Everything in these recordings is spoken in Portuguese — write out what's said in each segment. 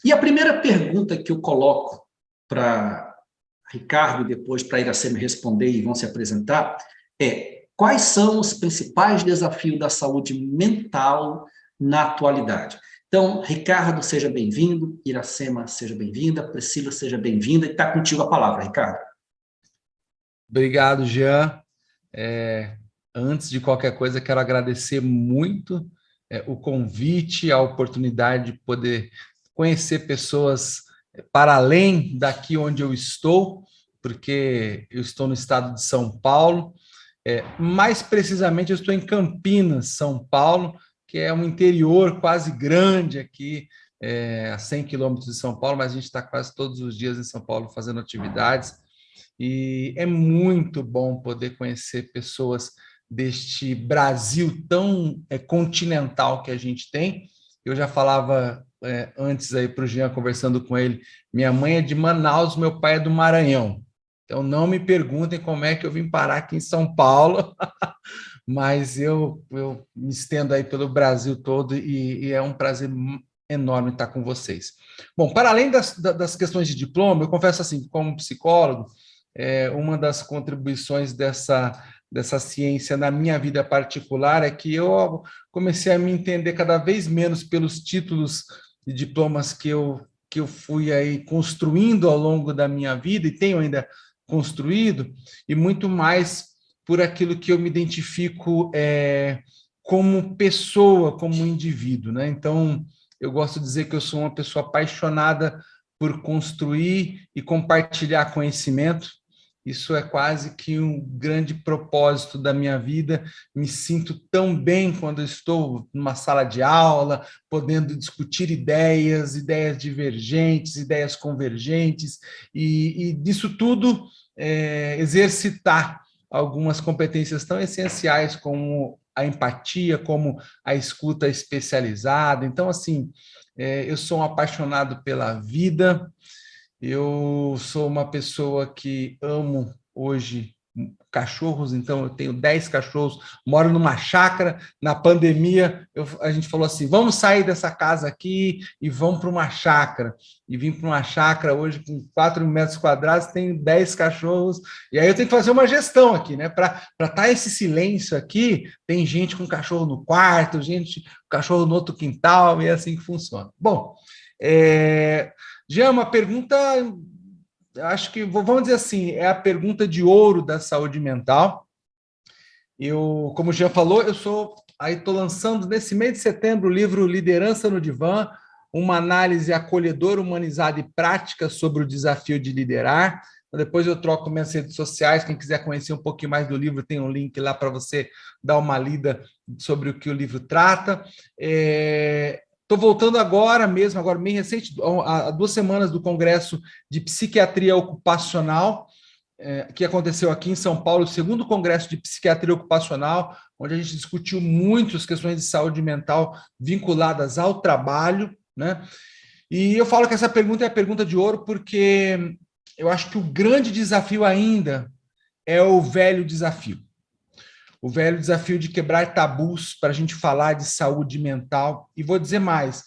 E a primeira pergunta que eu coloco para Ricardo e depois para Iracema responder e vão se apresentar é: quais são os principais desafios da saúde mental na atualidade? Então, Ricardo, seja bem-vindo, Iracema, seja bem-vinda, Priscila, seja bem-vinda, e está contigo a palavra, Ricardo. Obrigado, Jean. Antes de qualquer coisa, quero agradecer muito o convite, a oportunidade de poder conhecer pessoas para além daqui onde eu estou, porque eu estou no estado de São Paulo. Mais precisamente, eu estou em Campinas, São Paulo, que é um interior quase grande aqui, a 100 quilômetros de São Paulo, mas a gente está quase todos os dias em São Paulo fazendo atividades. E é muito bom poder conhecer pessoas deste Brasil tão continental que a gente tem. Eu já falava antes aí para o Jean, conversando com ele, minha mãe é de Manaus, meu pai é do Maranhão. Então, não me perguntem como é que eu vim parar aqui em São Paulo, mas eu me estendo aí pelo Brasil todo e é um prazer enorme estar com vocês. Bom, para além das questões de diploma, eu confesso assim, como psicólogo, uma das contribuições dessa ciência na minha vida particular é que eu comecei a me entender cada vez menos pelos títulos e diplomas que eu fui aí construindo ao longo da minha vida e tenho ainda construído, e muito mais por aquilo que eu me identifico como pessoa, como indivíduo, né? Então, eu gosto de dizer que eu sou uma pessoa apaixonada por construir e compartilhar conhecimento. Isso é quase que um grande propósito da minha vida. Me sinto tão bem quando estou numa sala de aula, podendo discutir ideias divergentes, ideias convergentes, e disso tudo exercitar algumas competências tão essenciais como a empatia, como a escuta especializada. Então, assim, eu sou um apaixonado pela vida. Eu sou uma pessoa que amo hoje cachorros, então eu tenho 10 cachorros, moro numa chácara. Na pandemia, a gente falou assim: vamos sair dessa casa aqui e vamos para uma chácara. E vim para uma chácara hoje com 4 metros quadrados, tenho 10 cachorros, e aí eu tenho que fazer uma gestão aqui, né? Para estar esse silêncio aqui, tem gente com cachorro no quarto, gente com cachorro no outro quintal, e é assim que funciona. Bom, já é uma pergunta, acho que, vamos dizer assim, é a pergunta de ouro da saúde mental. Eu, como o Jean falou, estou lançando nesse mês de setembro o livro Liderança no Divã, uma análise acolhedora, humanizada e prática sobre o desafio de liderar. Depois eu troco minhas redes sociais, quem quiser conhecer um pouquinho mais do livro, tem um link lá para você dar uma lida sobre o que o livro trata. Estou voltando agora bem recente, há 2 semanas, do Congresso de Psiquiatria Ocupacional, que aconteceu aqui em São Paulo, o 2º Congresso de Psiquiatria Ocupacional, onde a gente discutiu muito as questões de saúde mental vinculadas ao trabalho, né? E eu falo que essa pergunta é a pergunta de ouro porque eu acho que o grande desafio ainda é o velho desafio. O velho desafio de quebrar tabus para a gente falar de saúde mental. E vou dizer mais,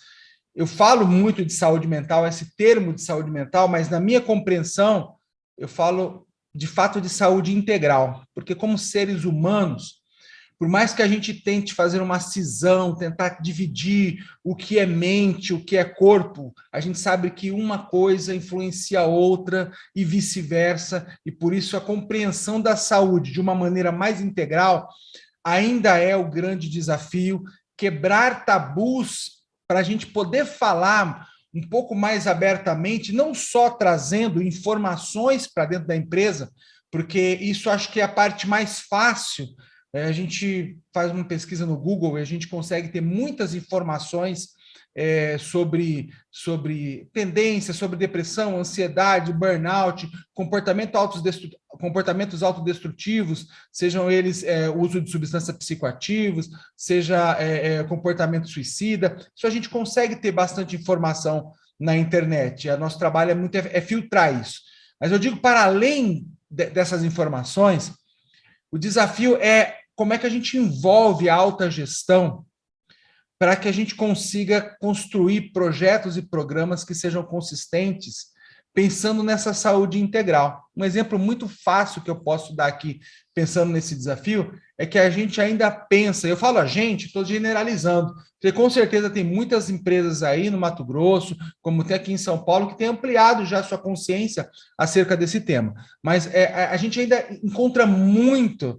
eu falo muito de saúde mental, esse termo de saúde mental, mas na minha compreensão, eu falo de fato de saúde integral, porque como seres humanos, por mais que a gente tente fazer uma cisão, tentar dividir o que é mente, o que é corpo, a gente sabe que uma coisa influencia a outra e vice-versa, e por isso a compreensão da saúde de uma maneira mais integral ainda é o grande desafio, quebrar tabus para a gente poder falar um pouco mais abertamente, não só trazendo informações para dentro da empresa, porque isso acho que é a parte mais fácil. A gente faz uma pesquisa no Google e a gente consegue ter muitas informações sobre tendências, sobre depressão, ansiedade, burnout, comportamentos autodestrutivos, sejam eles uso de substâncias psicoativas, seja comportamento suicida. Isso a gente consegue ter bastante informação na internet. O nosso trabalho é filtrar isso. Mas eu digo, para além dessas informações, o desafio é como é que a gente envolve a alta gestão para que a gente consiga construir projetos e programas que sejam consistentes, pensando nessa saúde integral. Um exemplo muito fácil que eu posso dar aqui, pensando nesse desafio, é que a gente ainda pensa, eu falo a gente, estou generalizando, porque com certeza tem muitas empresas aí no Mato Grosso, como tem aqui em São Paulo, que têm ampliado já sua consciência acerca desse tema. Mas a gente ainda encontra muito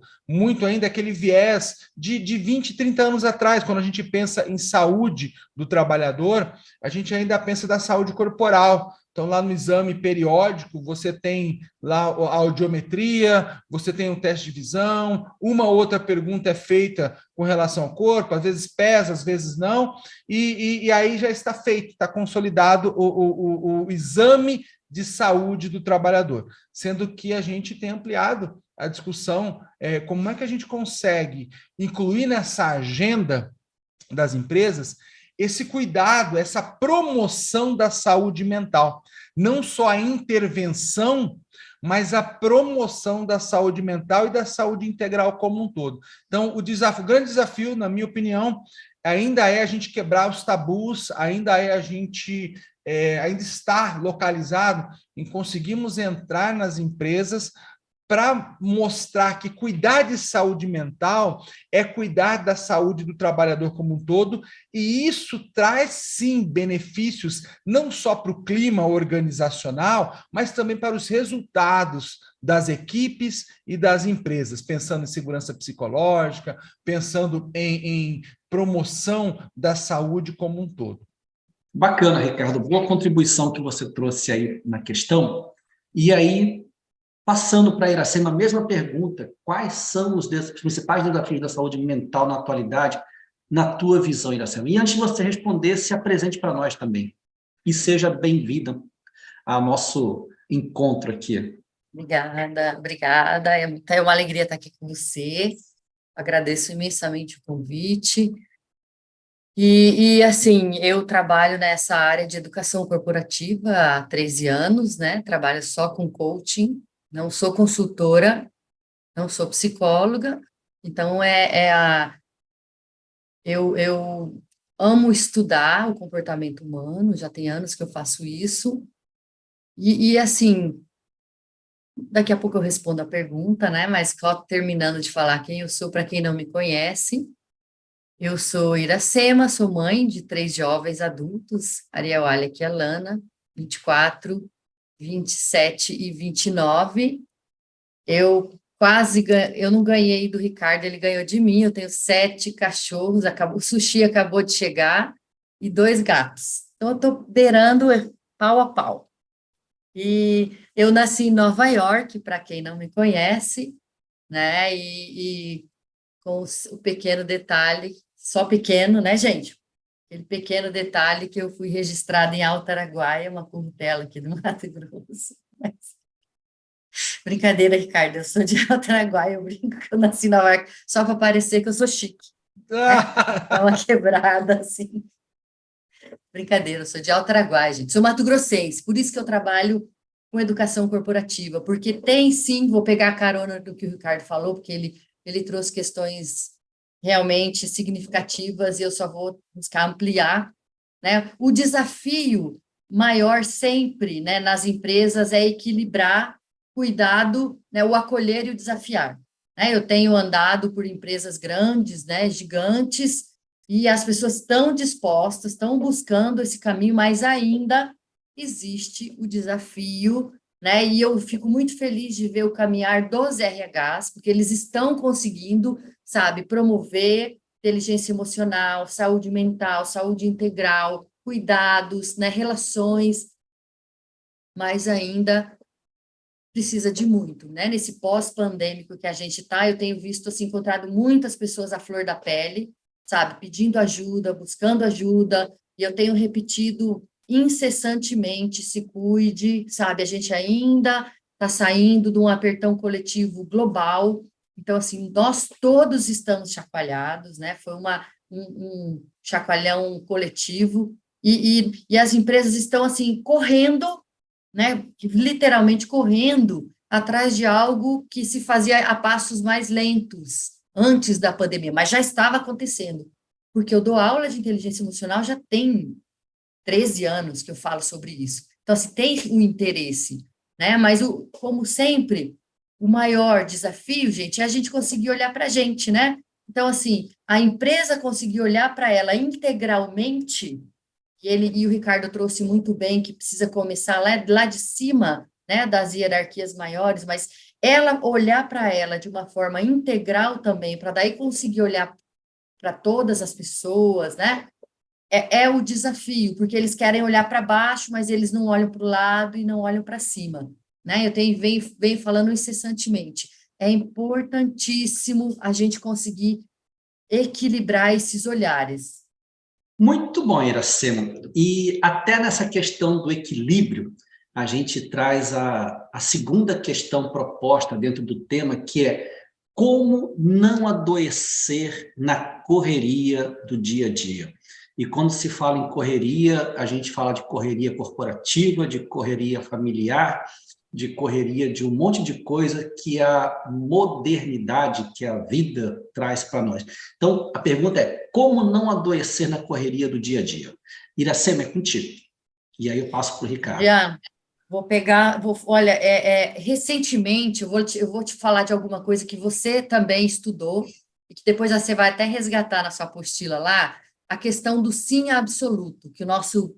ainda aquele viés de 20, 30 anos atrás, quando a gente pensa em saúde do trabalhador, a gente ainda pensa da saúde corporal. Então, lá no exame periódico, você tem lá a audiometria, você tem um teste de visão, uma outra pergunta é feita com relação ao corpo, às vezes pesa, às vezes não, e aí já está feito, está consolidado o exame de saúde do trabalhador, sendo que a gente tem ampliado a discussão, como é que a gente consegue incluir nessa agenda das empresas esse cuidado, essa promoção da saúde mental. Não só a intervenção, mas a promoção da saúde mental e da saúde integral como um todo. Então, o grande desafio, na minha opinião, ainda é a gente quebrar os tabus, ainda é a gente ainda estar localizado em conseguirmos entrar nas empresas para mostrar que cuidar de saúde mental é cuidar da saúde do trabalhador como um todo, e isso traz, sim, benefícios, não só para o clima organizacional, mas também para os resultados das equipes e das empresas, pensando em segurança psicológica, pensando em promoção da saúde como um todo. Bacana, Ricardo. Boa contribuição que você trouxe aí na questão. E aí, passando para a Iracema, a mesma pergunta: quais são os principais desafios da saúde mental na atualidade, na tua visão, Iracema? E antes de você responder, se apresente para nós também. E seja bem-vinda ao nosso encontro aqui. Obrigada. É uma alegria estar aqui com você. Agradeço imensamente o convite. Assim, eu trabalho nessa área de educação corporativa há 13 anos, né? Trabalho só com coaching, não sou consultora, não sou psicóloga, então eu amo estudar o comportamento humano, já tem anos que eu faço isso, assim, daqui a pouco eu respondo a pergunta, né? Mas terminando de falar quem eu sou, para quem não me conhece, eu sou Iracema, sou mãe de 3 jovens adultos, Ariel, Alec e Alana, 24, 27 e 29. Eu não ganhei do Ricardo, ele ganhou de mim. Eu tenho 7 cachorros, o sushi acabou de chegar, e 2 gatos. Então, eu estou beirando pau a pau. E eu nasci em Nova York, para quem não me conhece, né? E com o pequeno detalhe, só pequeno, né, gente? Aquele pequeno detalhe que eu fui registrada em Alto Araguaia, uma currutela aqui do Mato Grosso. Mas... Brincadeira, Ricardo, eu sou de Alto Araguaia, eu brinco que eu nasci em Nova York só para parecer que eu sou chique. Né? É uma quebrada, assim. Brincadeira, eu sou de Alto Araguaia, gente. Sou mato-grossense, por isso que eu trabalho com educação corporativa, porque tem, sim, vou pegar a carona do que o Ricardo falou, porque ele trouxe questões realmente significativas e eu só vou buscar ampliar, né? O desafio maior sempre, né, nas empresas é equilibrar cuidado, né, o acolher e o desafiar. Né? Eu tenho andado por empresas grandes, né, gigantes, e as pessoas estão dispostas, estão buscando esse caminho, mas ainda existe o desafio, né? E eu fico muito feliz de ver o caminhar dos RHs, porque eles estão conseguindo, sabe, promover inteligência emocional, saúde mental, saúde integral, cuidados, né, relações, mas ainda precisa de muito, né? Nesse pós-pandêmico que a gente está, eu tenho visto, assim, encontrado muitas pessoas à flor da pele, sabe, pedindo ajuda, buscando ajuda, e eu tenho repetido incessantemente: se cuide, sabe, a gente ainda está saindo de um apertão coletivo global, então, assim, nós todos estamos chacoalhados, né? Foi um chacoalhão coletivo, e as empresas estão, assim, correndo, né, literalmente correndo atrás de algo que se fazia a passos mais lentos antes da pandemia, mas já estava acontecendo, porque eu dou aula de inteligência emocional já tem 13 anos que eu falo sobre isso. Então, assim, tem um interesse, né? Mas, como sempre, o maior desafio, gente, é a gente conseguir olhar para a gente, né? Então, assim, a empresa conseguir olhar para ela integralmente, e o Ricardo trouxe muito bem que precisa começar lá de cima, né, das hierarquias maiores, mas ela olhar para ela de uma forma integral também, para daí conseguir olhar para todas as pessoas, né? É o desafio, porque eles querem olhar para baixo, mas eles não olham para o lado e não olham para cima, né? Venho falando incessantemente. É importantíssimo a gente conseguir equilibrar esses olhares. Muito bom, Iracema. E até nessa questão do equilíbrio, a gente traz a segunda questão proposta dentro do tema, que é como não adoecer na correria do dia a dia. E quando se fala em correria, a gente fala de correria corporativa, de correria familiar, de correria de um monte de coisa que a modernidade, que a vida traz para nós. Então, a pergunta é, como não adoecer na correria do dia a dia? Iracema, é contigo. E aí eu passo para o Ricardo. Já, olha, recentemente, eu vou te falar de alguma coisa que você também estudou, e que depois você vai até resgatar na sua apostila lá, a questão do sim absoluto, que o nosso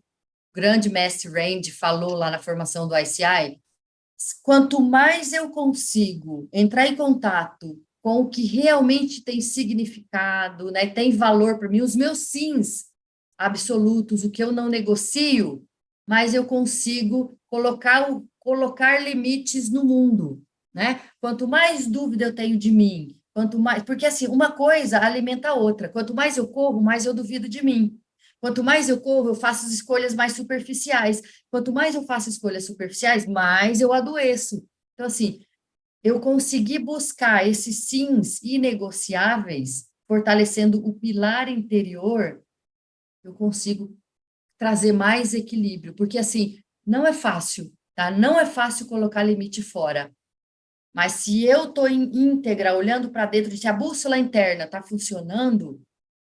grande mestre Rand falou lá na formação do ICI. Quanto mais eu consigo entrar em contato com o que realmente tem significado, né, tem valor para mim, os meus sims absolutos, o que eu não negocio, mais eu consigo colocar limites no mundo, né? Quanto mais dúvida eu tenho de mim, quanto mais, porque assim, uma coisa alimenta a outra. Quanto mais eu corro, mais eu duvido de mim. Quanto mais eu corro, eu faço as escolhas mais superficiais. Quanto mais eu faço escolhas superficiais, mais eu adoeço. Então, assim, eu consegui buscar esses sims inegociáveis, fortalecendo o pilar interior, eu consigo trazer mais equilíbrio, porque, assim, não é fácil, tá? Não é fácil colocar limite fora. Mas se eu estou íntegra, olhando para dentro, se a bússola interna está funcionando,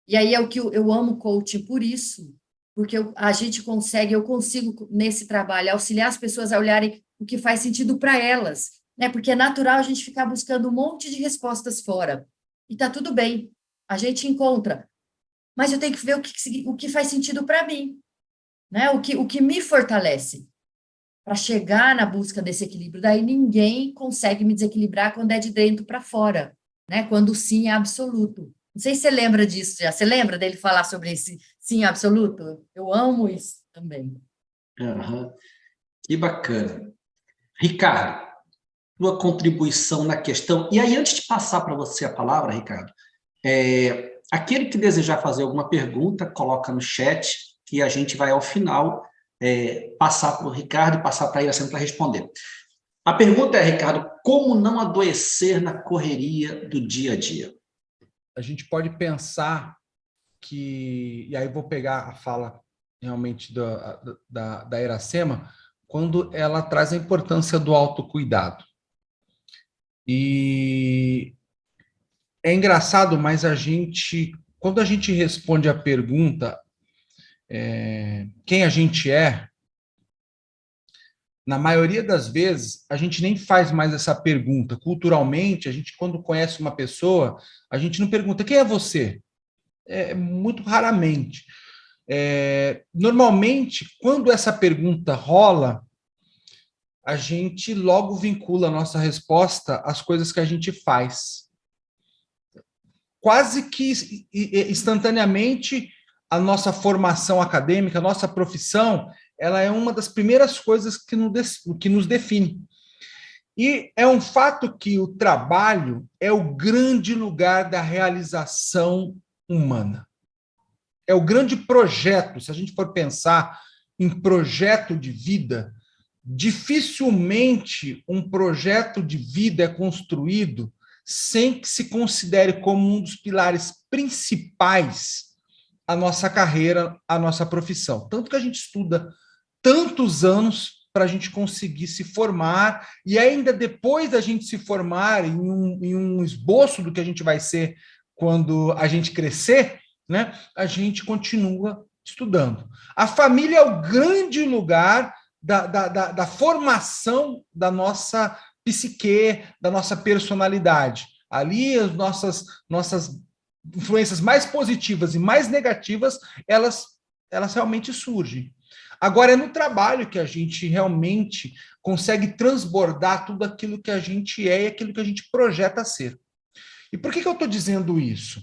e aí é o que eu amo coaching por isso, porque a gente consegue, eu consigo, nesse trabalho, auxiliar as pessoas a olharem o que faz sentido para elas, né? Porque é natural a gente ficar buscando um monte de respostas fora. E está tudo bem, a gente encontra. Mas eu tenho que ver o que faz sentido para mim, né? O que me fortalece para chegar na busca desse equilíbrio. Daí ninguém consegue me desequilibrar quando é de dentro para fora, né? Quando o sim é absoluto. Não sei se você lembra disso já. Você lembra dele falar sobre esse sim absoluto? Eu amo isso também. Uhum. Que bacana. Ricardo, tua contribuição na questão. E aí, antes de passar para você a palavra, Ricardo, aquele que desejar fazer alguma pergunta, coloca no chat, que a gente vai, ao final, passar para o Ricardo e passar para a Iracema para responder. A pergunta é, Ricardo, como não adoecer na correria do dia a dia? A gente pode pensar que, e aí vou pegar a fala realmente da Iracema, quando ela traz a importância do autocuidado. E é engraçado, mas quando a gente responde a pergunta quem a gente é, na maioria das vezes, a gente nem faz mais essa pergunta. Culturalmente, a gente, quando conhece uma pessoa, a gente não pergunta quem é você? Muito raramente. Normalmente, quando essa pergunta rola, a gente logo vincula a nossa resposta às coisas que a gente faz. Quase que instantaneamente, a nossa formação acadêmica, a nossa profissão, ela é uma das primeiras coisas que nos define. E é um fato que o trabalho é o grande lugar da realização humana. É o grande projeto. Se a gente for pensar em projeto de vida, dificilmente um projeto de vida é construído sem que se considere como um dos pilares principais a nossa carreira, a nossa profissão. Tanto que a gente estuda tantos anos para a gente conseguir se formar, e ainda depois da gente se formar em um esboço do que a gente vai ser quando a gente crescer, né, a gente continua estudando. A família é o grande lugar da formação da nossa psique, da nossa personalidade. Ali as nossas influências mais positivas e mais negativas, elas realmente surgem. Agora, é no trabalho que a gente realmente consegue transbordar tudo aquilo que a gente é e aquilo que a gente projeta ser. E por que eu estou dizendo isso?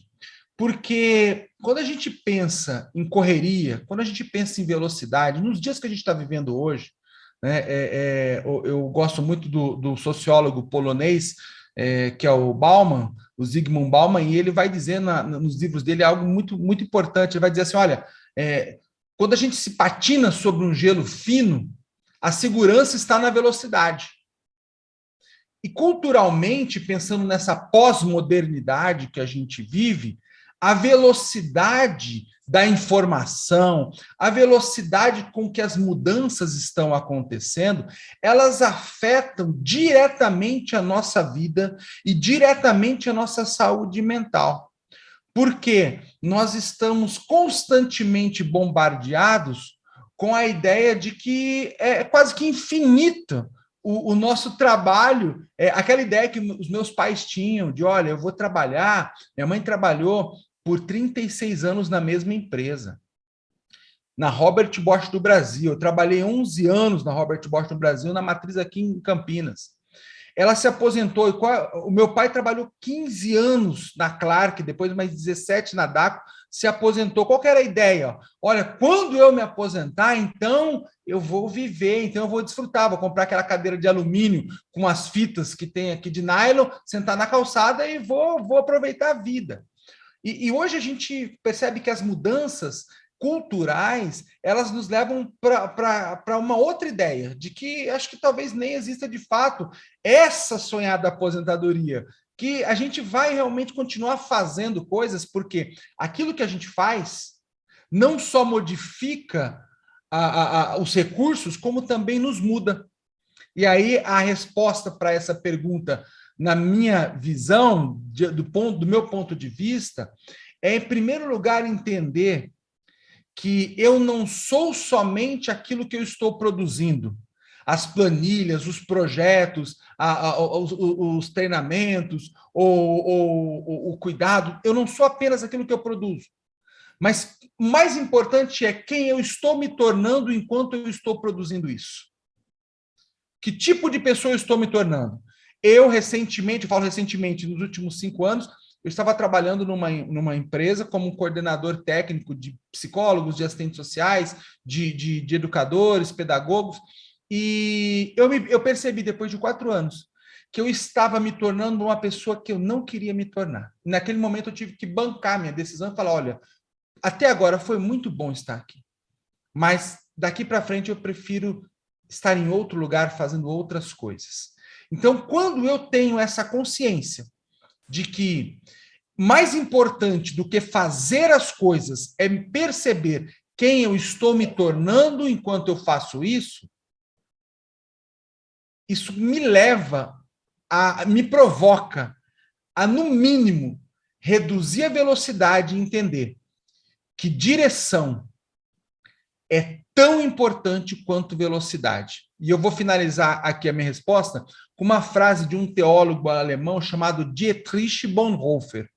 Porque quando a gente pensa em correria, quando a gente pensa em velocidade, nos dias que a gente está vivendo hoje, né, eu gosto muito do sociólogo polonês, que é o Bauman, o Zygmunt Bauman, e ele vai dizer nos livros dele algo muito, muito importante. Ele vai dizer assim, olha, quando a gente se patina sobre um gelo fino, a segurança está na velocidade. E culturalmente, pensando nessa pós-modernidade que a gente vive, a velocidade da informação, a velocidade com que as mudanças estão acontecendo, elas afetam diretamente a nossa vida e diretamente a nossa saúde mental. Porque nós estamos constantemente bombardeados com a ideia de que é quase que infinito o nosso trabalho, aquela ideia que os meus pais tinham de, olha, eu vou trabalhar, minha mãe trabalhou por 36 anos na mesma empresa, na Robert Bosch do Brasil. Eu trabalhei 11 anos na Robert Bosch do Brasil, na matriz aqui em Campinas. Ela se aposentou, o meu pai trabalhou 15 anos na Clark, depois mais 17 na DACO, se aposentou. Qual que era a ideia? Olha, quando eu me aposentar, então eu vou viver, então eu vou desfrutar, vou comprar aquela cadeira de alumínio com as fitas que tem aqui de nylon, sentar na calçada e vou aproveitar a vida. E hoje a gente percebe que as mudanças culturais, elas nos levam para uma outra ideia, de que acho que talvez nem exista de fato essa sonhada aposentadoria, que a gente vai realmente continuar fazendo coisas, porque aquilo que a gente faz não só modifica os recursos, como também nos muda. E aí a resposta para essa pergunta, na minha visão, do meu ponto de vista, é, em primeiro lugar, entender que eu não sou somente aquilo que eu estou produzindo. As planilhas, os projetos, os treinamentos, o cuidado, eu não sou apenas aquilo que eu produzo. Mas o mais importante é quem eu estou me tornando enquanto eu estou produzindo isso. Que tipo de pessoa eu estou me tornando? Eu recentemente, nos últimos 5 anos, eu estava trabalhando numa empresa como coordenador técnico de psicólogos, de assistentes sociais, de educadores, pedagogos, e eu percebi, depois de 4 anos, que eu estava me tornando uma pessoa que eu não queria me tornar. Naquele momento, eu tive que bancar minha decisão e falar, olha, até agora foi muito bom estar aqui, mas daqui para frente eu prefiro estar em outro lugar fazendo outras coisas. Então, quando eu tenho essa consciência de que mais importante do que fazer as coisas é perceber quem eu estou me tornando enquanto eu faço isso, isso me leva me provoca a, no mínimo, reduzir a velocidade e entender que direção é tão importante quanto velocidade. E eu vou finalizar aqui a minha resposta com uma frase de um teólogo alemão chamado Dietrich Bonhoeffer.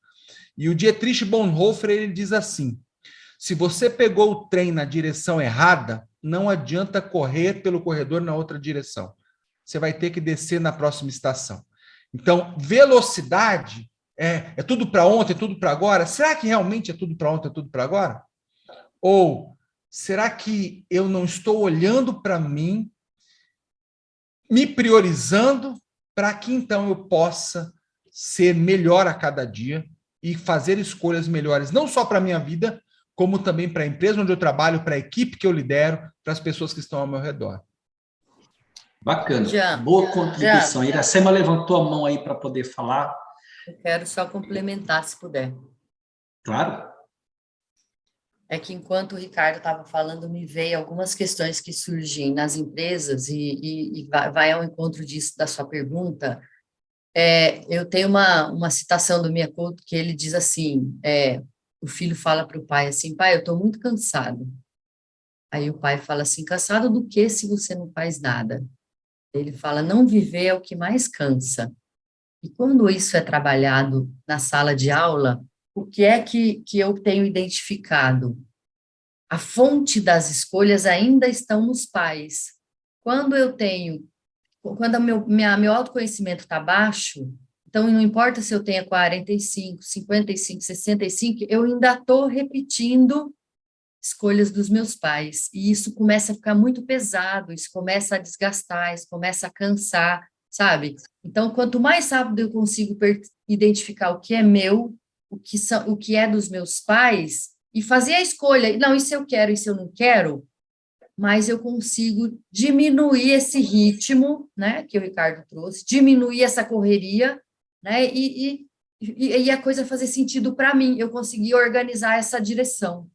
E o Dietrich Bonhoeffer, ele diz assim: se você pegou o trem na direção errada, não adianta correr pelo corredor na outra direção. Você vai ter que descer na próxima estação. Então, velocidade é tudo para ontem, é tudo para agora? Será que realmente é tudo para ontem, é tudo para agora? Ou será que eu não estou olhando para mim, me priorizando, para que então eu possa ser melhor a cada dia e fazer escolhas melhores, não só para a minha vida, como também para a empresa onde eu trabalho, para a equipe que eu lidero, para as pessoas que estão ao meu redor. Bacana, boa contribuição. Iracema levantou a mão aí para poder falar. Eu quero só complementar, se puder. Claro. É que enquanto o Ricardo estava falando, me veio algumas questões que surgem nas empresas e vai ao encontro disso, da sua pergunta. Eu tenho uma citação do Miyako que ele diz assim, o filho fala para o pai assim, pai, eu estou muito cansado. Aí o pai fala assim, cansado do quê se você não faz nada? Ele fala, não viver é o que mais cansa. E quando isso é trabalhado na sala de aula, o que é que eu tenho identificado? A fonte das escolhas ainda estão nos pais. Quando meu autoconhecimento está baixo, então não importa se eu tenha 45, 55, 65, eu ainda estou repetindo escolhas dos meus pais. E isso começa a ficar muito pesado, isso começa a desgastar, isso começa a cansar, sabe? Então, quanto mais rápido eu consigo identificar o que é meu, o que é dos meus pais, e fazer a escolha, não, isso eu quero, isso eu não quero, mas eu consigo diminuir esse ritmo, né, que o Ricardo trouxe, diminuir essa correria, né, e a coisa fazer sentido para mim, eu conseguir organizar essa direção.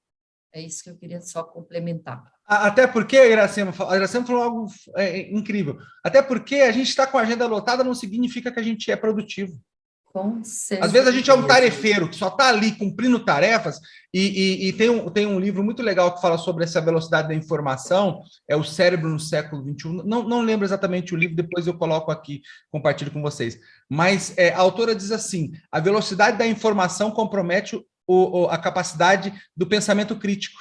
É isso que eu queria só complementar. Até porque, a Iracema falou algo incrível. Até porque a gente está com a agenda lotada não significa que a gente é produtivo. Com certeza. Às vezes a gente é um tarefeiro que só está ali cumprindo tarefas, e tem um livro muito legal que fala sobre essa velocidade da informação, é O Cérebro no Século XXI. Não lembro exatamente o livro, depois eu coloco aqui, compartilho com vocês. Mas a autora diz assim, a velocidade da informação compromete a capacidade do pensamento crítico.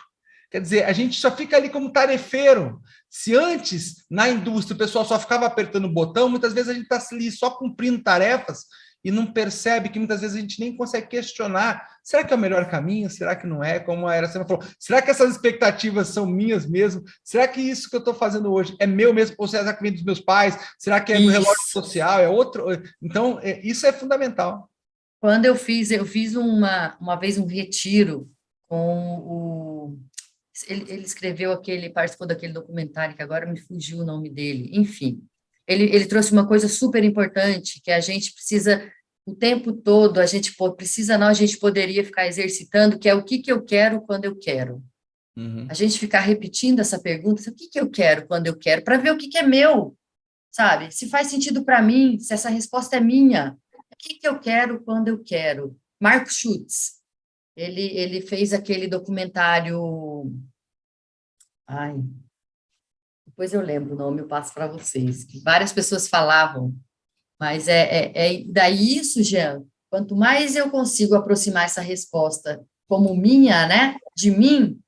Quer dizer, a gente só fica ali como tarefeiro. Se antes, na indústria, o pessoal só ficava apertando o botão, muitas vezes a gente está ali só cumprindo tarefas e não percebe que muitas vezes a gente nem consegue questionar. Será que é o melhor caminho? Será que não é? Como a Iracema falou, será que essas expectativas são minhas mesmo? Será que isso que eu estou fazendo hoje é meu mesmo? Ou será que vem dos meus pais? Será que é do relógio social? É outro? Então, isso é fundamental. Quando eu fiz uma vez um retiro com o... Ele escreveu participou daquele documentário, que agora me fugiu o nome dele, enfim. Ele trouxe uma coisa super importante, que a gente precisa, o tempo todo, a gente poderia ficar exercitando, que é o que eu quero quando eu quero. Uhum. A gente ficar repetindo essa pergunta, o que eu quero quando eu quero, para ver o que é meu, sabe? Se faz sentido para mim, se essa resposta é minha. O que eu quero quando eu quero? Mark Schutz, ele fez aquele documentário... Ai, depois eu lembro o nome, eu passo para vocês, que várias pessoas falavam, mas daí isso, Jean, quanto mais eu consigo aproximar essa resposta como minha, né, de mim,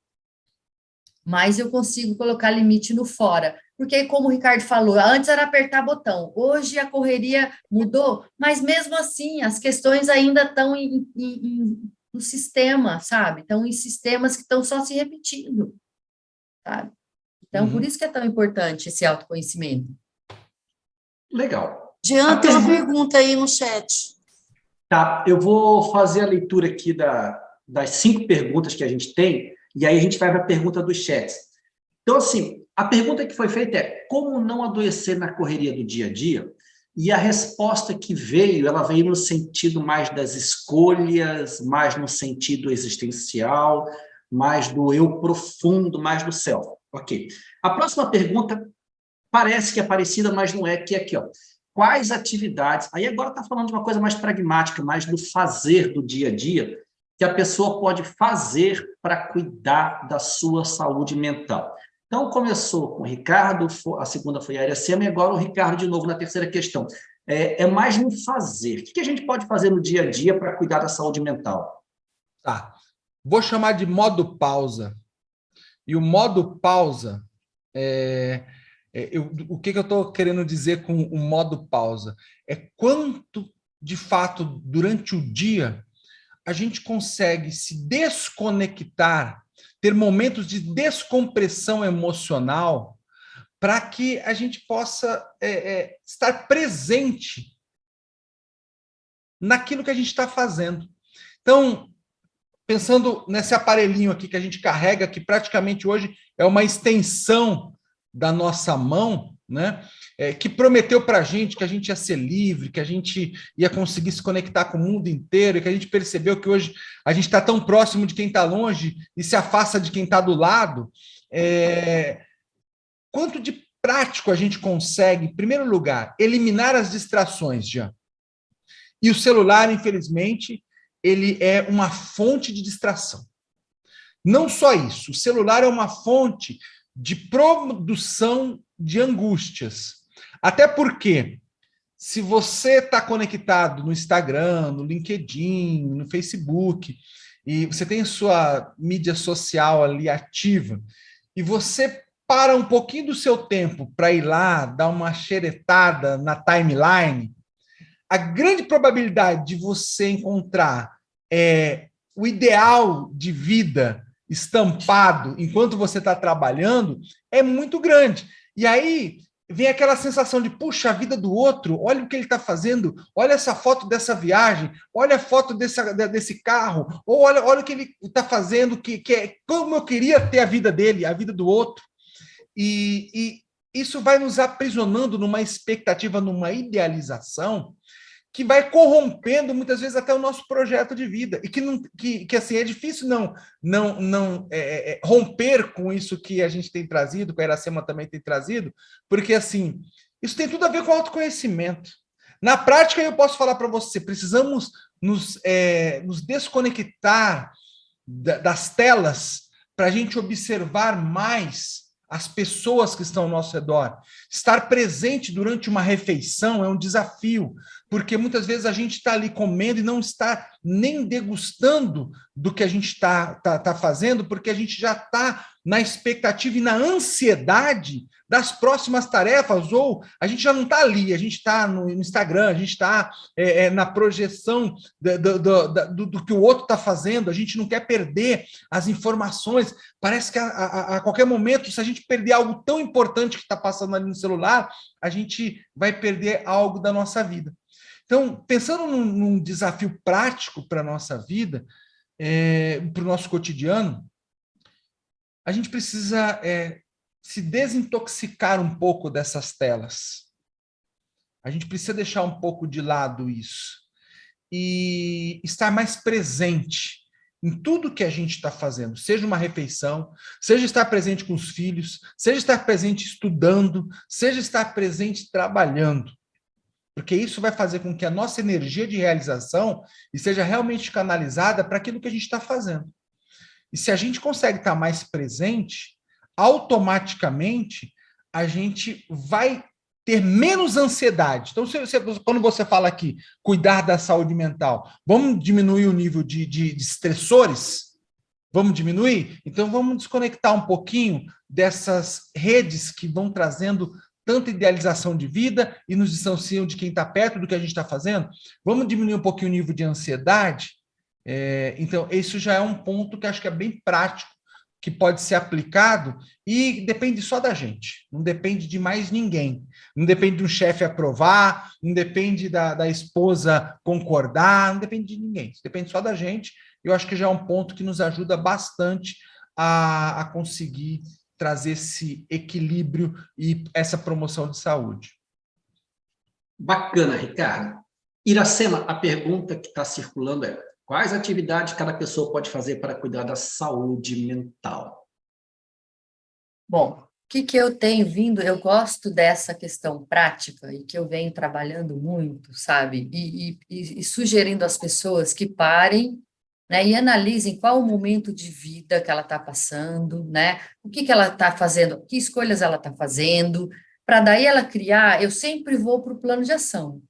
mais eu consigo colocar limite no fora. Porque, como o Ricardo falou, antes era apertar botão, hoje a mudou, mas mesmo assim, as questões ainda estão no sistema, sabe? Estão em sistemas que estão só se repetindo, sabe? Então, por isso que é tão importante esse autoconhecimento. Legal. Jean, tem uma pergunta aí no chat. Tá, eu vou fazer a leitura aqui das 5 perguntas que a gente tem, e aí a gente vai para a pergunta dos chats. Então, assim, a pergunta que foi feita é como não adoecer na correria do dia a dia? E a resposta que veio, ela veio no sentido mais das escolhas, mais no sentido existencial, mais do eu profundo, mais do self. Ok. A próxima pergunta parece que é parecida, mas não é, que é aqui, ó. Quais atividades... Aí agora está falando de uma coisa mais pragmática, mais do fazer do dia a dia, que a pessoa pode fazer para cuidar da sua saúde mental. Então, começou com o Ricardo, a segunda foi a Iracema, e agora o Ricardo de novo na terceira questão. É mais no fazer. O que a gente pode fazer no dia a dia para cuidar da saúde mental? Tá. Vou chamar de modo pausa. E o modo pausa, o que eu estou querendo dizer com o modo pausa? É quanto, de fato, durante o dia, a gente consegue se desconectar, ter momentos de descompressão emocional, para que a gente possa estar presente naquilo que a gente está fazendo. Então, pensando nesse aparelhinho aqui que a gente carrega, que praticamente hoje é uma extensão da nossa mão, né? Que prometeu para a gente que a gente ia ser livre, que a gente ia conseguir se conectar com o mundo inteiro, e que a gente percebeu que hoje a gente está tão próximo de quem está longe e se afasta de quem está do lado. Quanto de prático a gente consegue, em primeiro lugar, eliminar as distrações, Jean? E o celular, infelizmente, ele é uma fonte de distração. Não só isso, o celular é uma fonte de produção de angústias. Até porque, se você está conectado no Instagram, no LinkedIn, no Facebook, e você tem sua mídia social ali ativa, e você para um pouquinho do seu tempo para ir lá, dar uma xeretada na timeline, a grande probabilidade de você encontrar o ideal de vida estampado enquanto você está trabalhando é muito grande. E aí vem aquela sensação de, puxa, a vida do outro, olha o que ele está fazendo, olha essa foto dessa viagem, olha a foto desse carro, ou olha o que ele está fazendo, que é como eu queria ter a vida dele, a vida do outro. E isso vai nos aprisionando numa expectativa, numa idealização, que vai corrompendo muitas vezes até o nosso projeto de vida, e que assim, é difícil não romper com isso que a gente tem trazido, que a Iracema também tem trazido, porque assim, isso tem tudo a ver com autoconhecimento. Na prática, eu posso falar para você, precisamos nos desconectar das telas para a gente observar mais as pessoas que estão ao nosso redor. Estar presente durante uma refeição é um desafio, porque muitas vezes a gente está ali comendo e não está nem degustando do que a gente está fazendo, porque a gente já está na expectativa e na ansiedade das próximas tarefas, ou a gente já não está ali, a gente está no Instagram, a gente está na projeção do que o outro está fazendo, a gente não quer perder as informações, parece que a qualquer momento, se a gente perder algo tão importante que está passando ali no celular, a gente vai perder algo da nossa vida. Então, pensando num desafio prático para a nossa vida, para o nosso cotidiano, a gente precisa se desintoxicar um pouco dessas telas. A gente precisa deixar um pouco de lado isso e estar mais presente em tudo que a gente está fazendo, seja uma refeição, seja estar presente com os filhos, seja estar presente estudando, seja estar presente trabalhando. Porque isso vai fazer com que a nossa energia de realização seja realmente canalizada para aquilo que a gente está fazendo. E se a gente consegue estar mais presente, automaticamente a gente vai ter menos ansiedade. Então, quando você fala aqui, cuidar da saúde mental, vamos diminuir o nível de estressores? Vamos diminuir? Então, vamos desconectar um pouquinho dessas redes que vão trazendo tanta idealização de vida e nos distanciam de quem está perto do que a gente está fazendo. Vamos diminuir um pouquinho o nível de ansiedade? Então, isso já é um ponto que acho que é bem prático, que pode ser aplicado e depende só da gente, não depende de mais ninguém, não depende de um chefe aprovar, não depende da esposa concordar, não depende de ninguém, isso depende só da gente. Eu acho que já é um ponto que nos ajuda bastante a conseguir trazer esse equilíbrio e essa promoção de saúde. Bacana, Ricardo. Iracema, a pergunta que está circulando é: quais atividades cada pessoa pode fazer para cuidar da saúde mental? Bom, o que eu tenho vindo, eu gosto dessa questão prática e que eu venho trabalhando muito, sabe? E sugerindo às pessoas que parem, né, e analisem qual o momento de vida que ela está passando, né? O que ela está fazendo, que escolhas ela está fazendo, para daí ela criar, eu sempre vou para o plano de ação.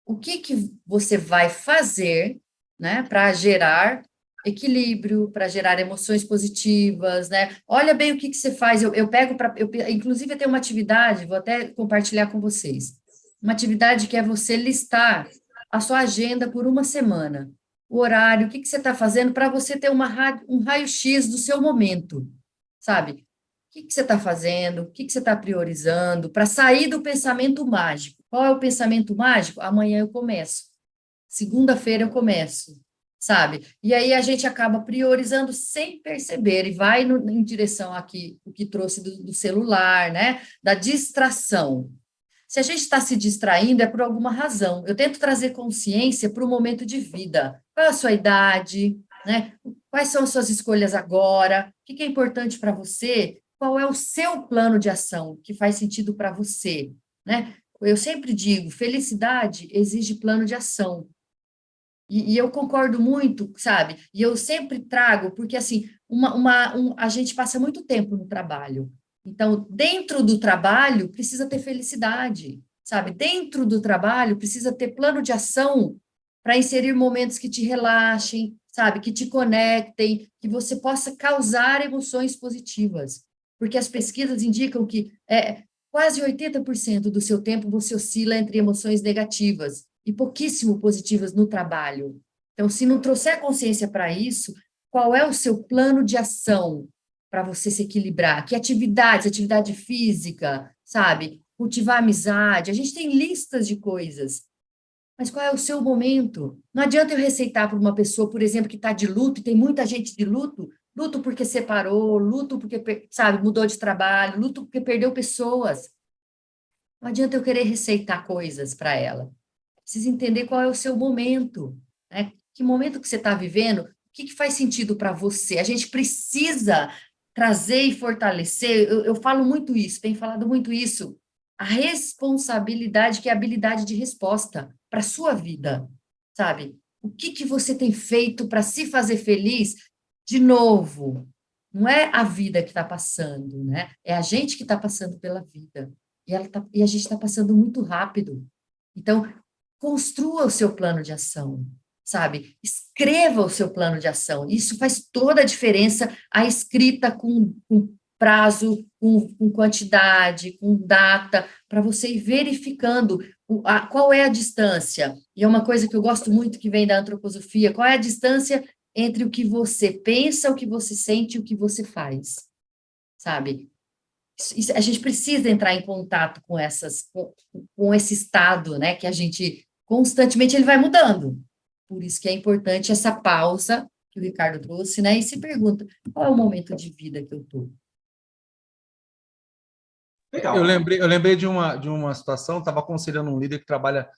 O que você vai fazer, né, para gerar equilíbrio, para gerar emoções positivas, né? Olha bem o que você faz. Eu pego para, inclusive, eu tenho uma atividade, vou até compartilhar com vocês. Uma atividade que é você listar a sua agenda por uma semana, o horário, o que você está fazendo para você ter um raio-x do seu momento, sabe? O que você está fazendo, o que você está priorizando, para sair do pensamento mágico. Qual é o pensamento mágico? Amanhã eu começo. Segunda-feira eu começo, sabe? E aí a gente acaba priorizando sem perceber e vai em direção aqui, o que trouxe do celular, né? Da distração. Se a gente está se distraindo, é por alguma razão. Eu tento trazer consciência para o momento de vida. Qual é a sua idade, né? Quais são as suas escolhas agora? O que é importante para você? Qual é o seu plano de ação que faz sentido para você, né? Eu sempre digo, felicidade exige plano de ação. E eu concordo muito, sabe? E eu sempre trago, porque assim, a gente passa muito tempo no trabalho. Então, dentro do trabalho, precisa ter felicidade, sabe? Dentro do trabalho, precisa ter plano de ação para inserir momentos que te relaxem, sabe? Que te conectem, que você possa causar emoções positivas. Porque as pesquisas indicam que quase 80% do seu tempo você oscila entre emoções negativas e pouquíssimo positivas no trabalho. Então, se não trouxer consciência para isso, qual é o seu plano de ação para você se equilibrar? Que atividades, atividade física, sabe? Cultivar amizade. A gente tem listas de coisas. Mas qual é o seu momento? Não adianta eu receitar para uma pessoa, por exemplo, que está de luto, e tem muita gente de luto, luto porque separou, luto porque, sabe, mudou de trabalho, luto porque perdeu pessoas. Não adianta eu querer receitar coisas para ela. Precisa entender qual é o seu momento, né? Que momento que você está vivendo, o que faz sentido para você? A gente precisa trazer e fortalecer, eu falo muito isso, tenho falado muito isso, a responsabilidade, que é a habilidade de resposta para a sua vida, sabe? O que você tem feito para se fazer feliz? De novo, não é a vida que está passando, né? É a gente que está passando pela vida. E a gente está passando muito rápido. Então, construa o seu plano de ação, sabe? Escreva o seu plano de ação. Isso faz toda a diferença, a escrita com prazo, com quantidade, com data, para você ir verificando qual é a distância. E é uma coisa que eu gosto muito que vem da antroposofia, qual é a distância entre o que você pensa, o que você sente e o que você faz, sabe? A gente precisa entrar em contato com esse estado, né, que a gente constantemente ele vai mudando. Por isso que é importante essa pausa que o Ricardo trouxe, né, e se pergunta, qual é o momento de vida que eu estou? Legal. Eu lembrei de uma situação, estava aconselhando um líder que trabalha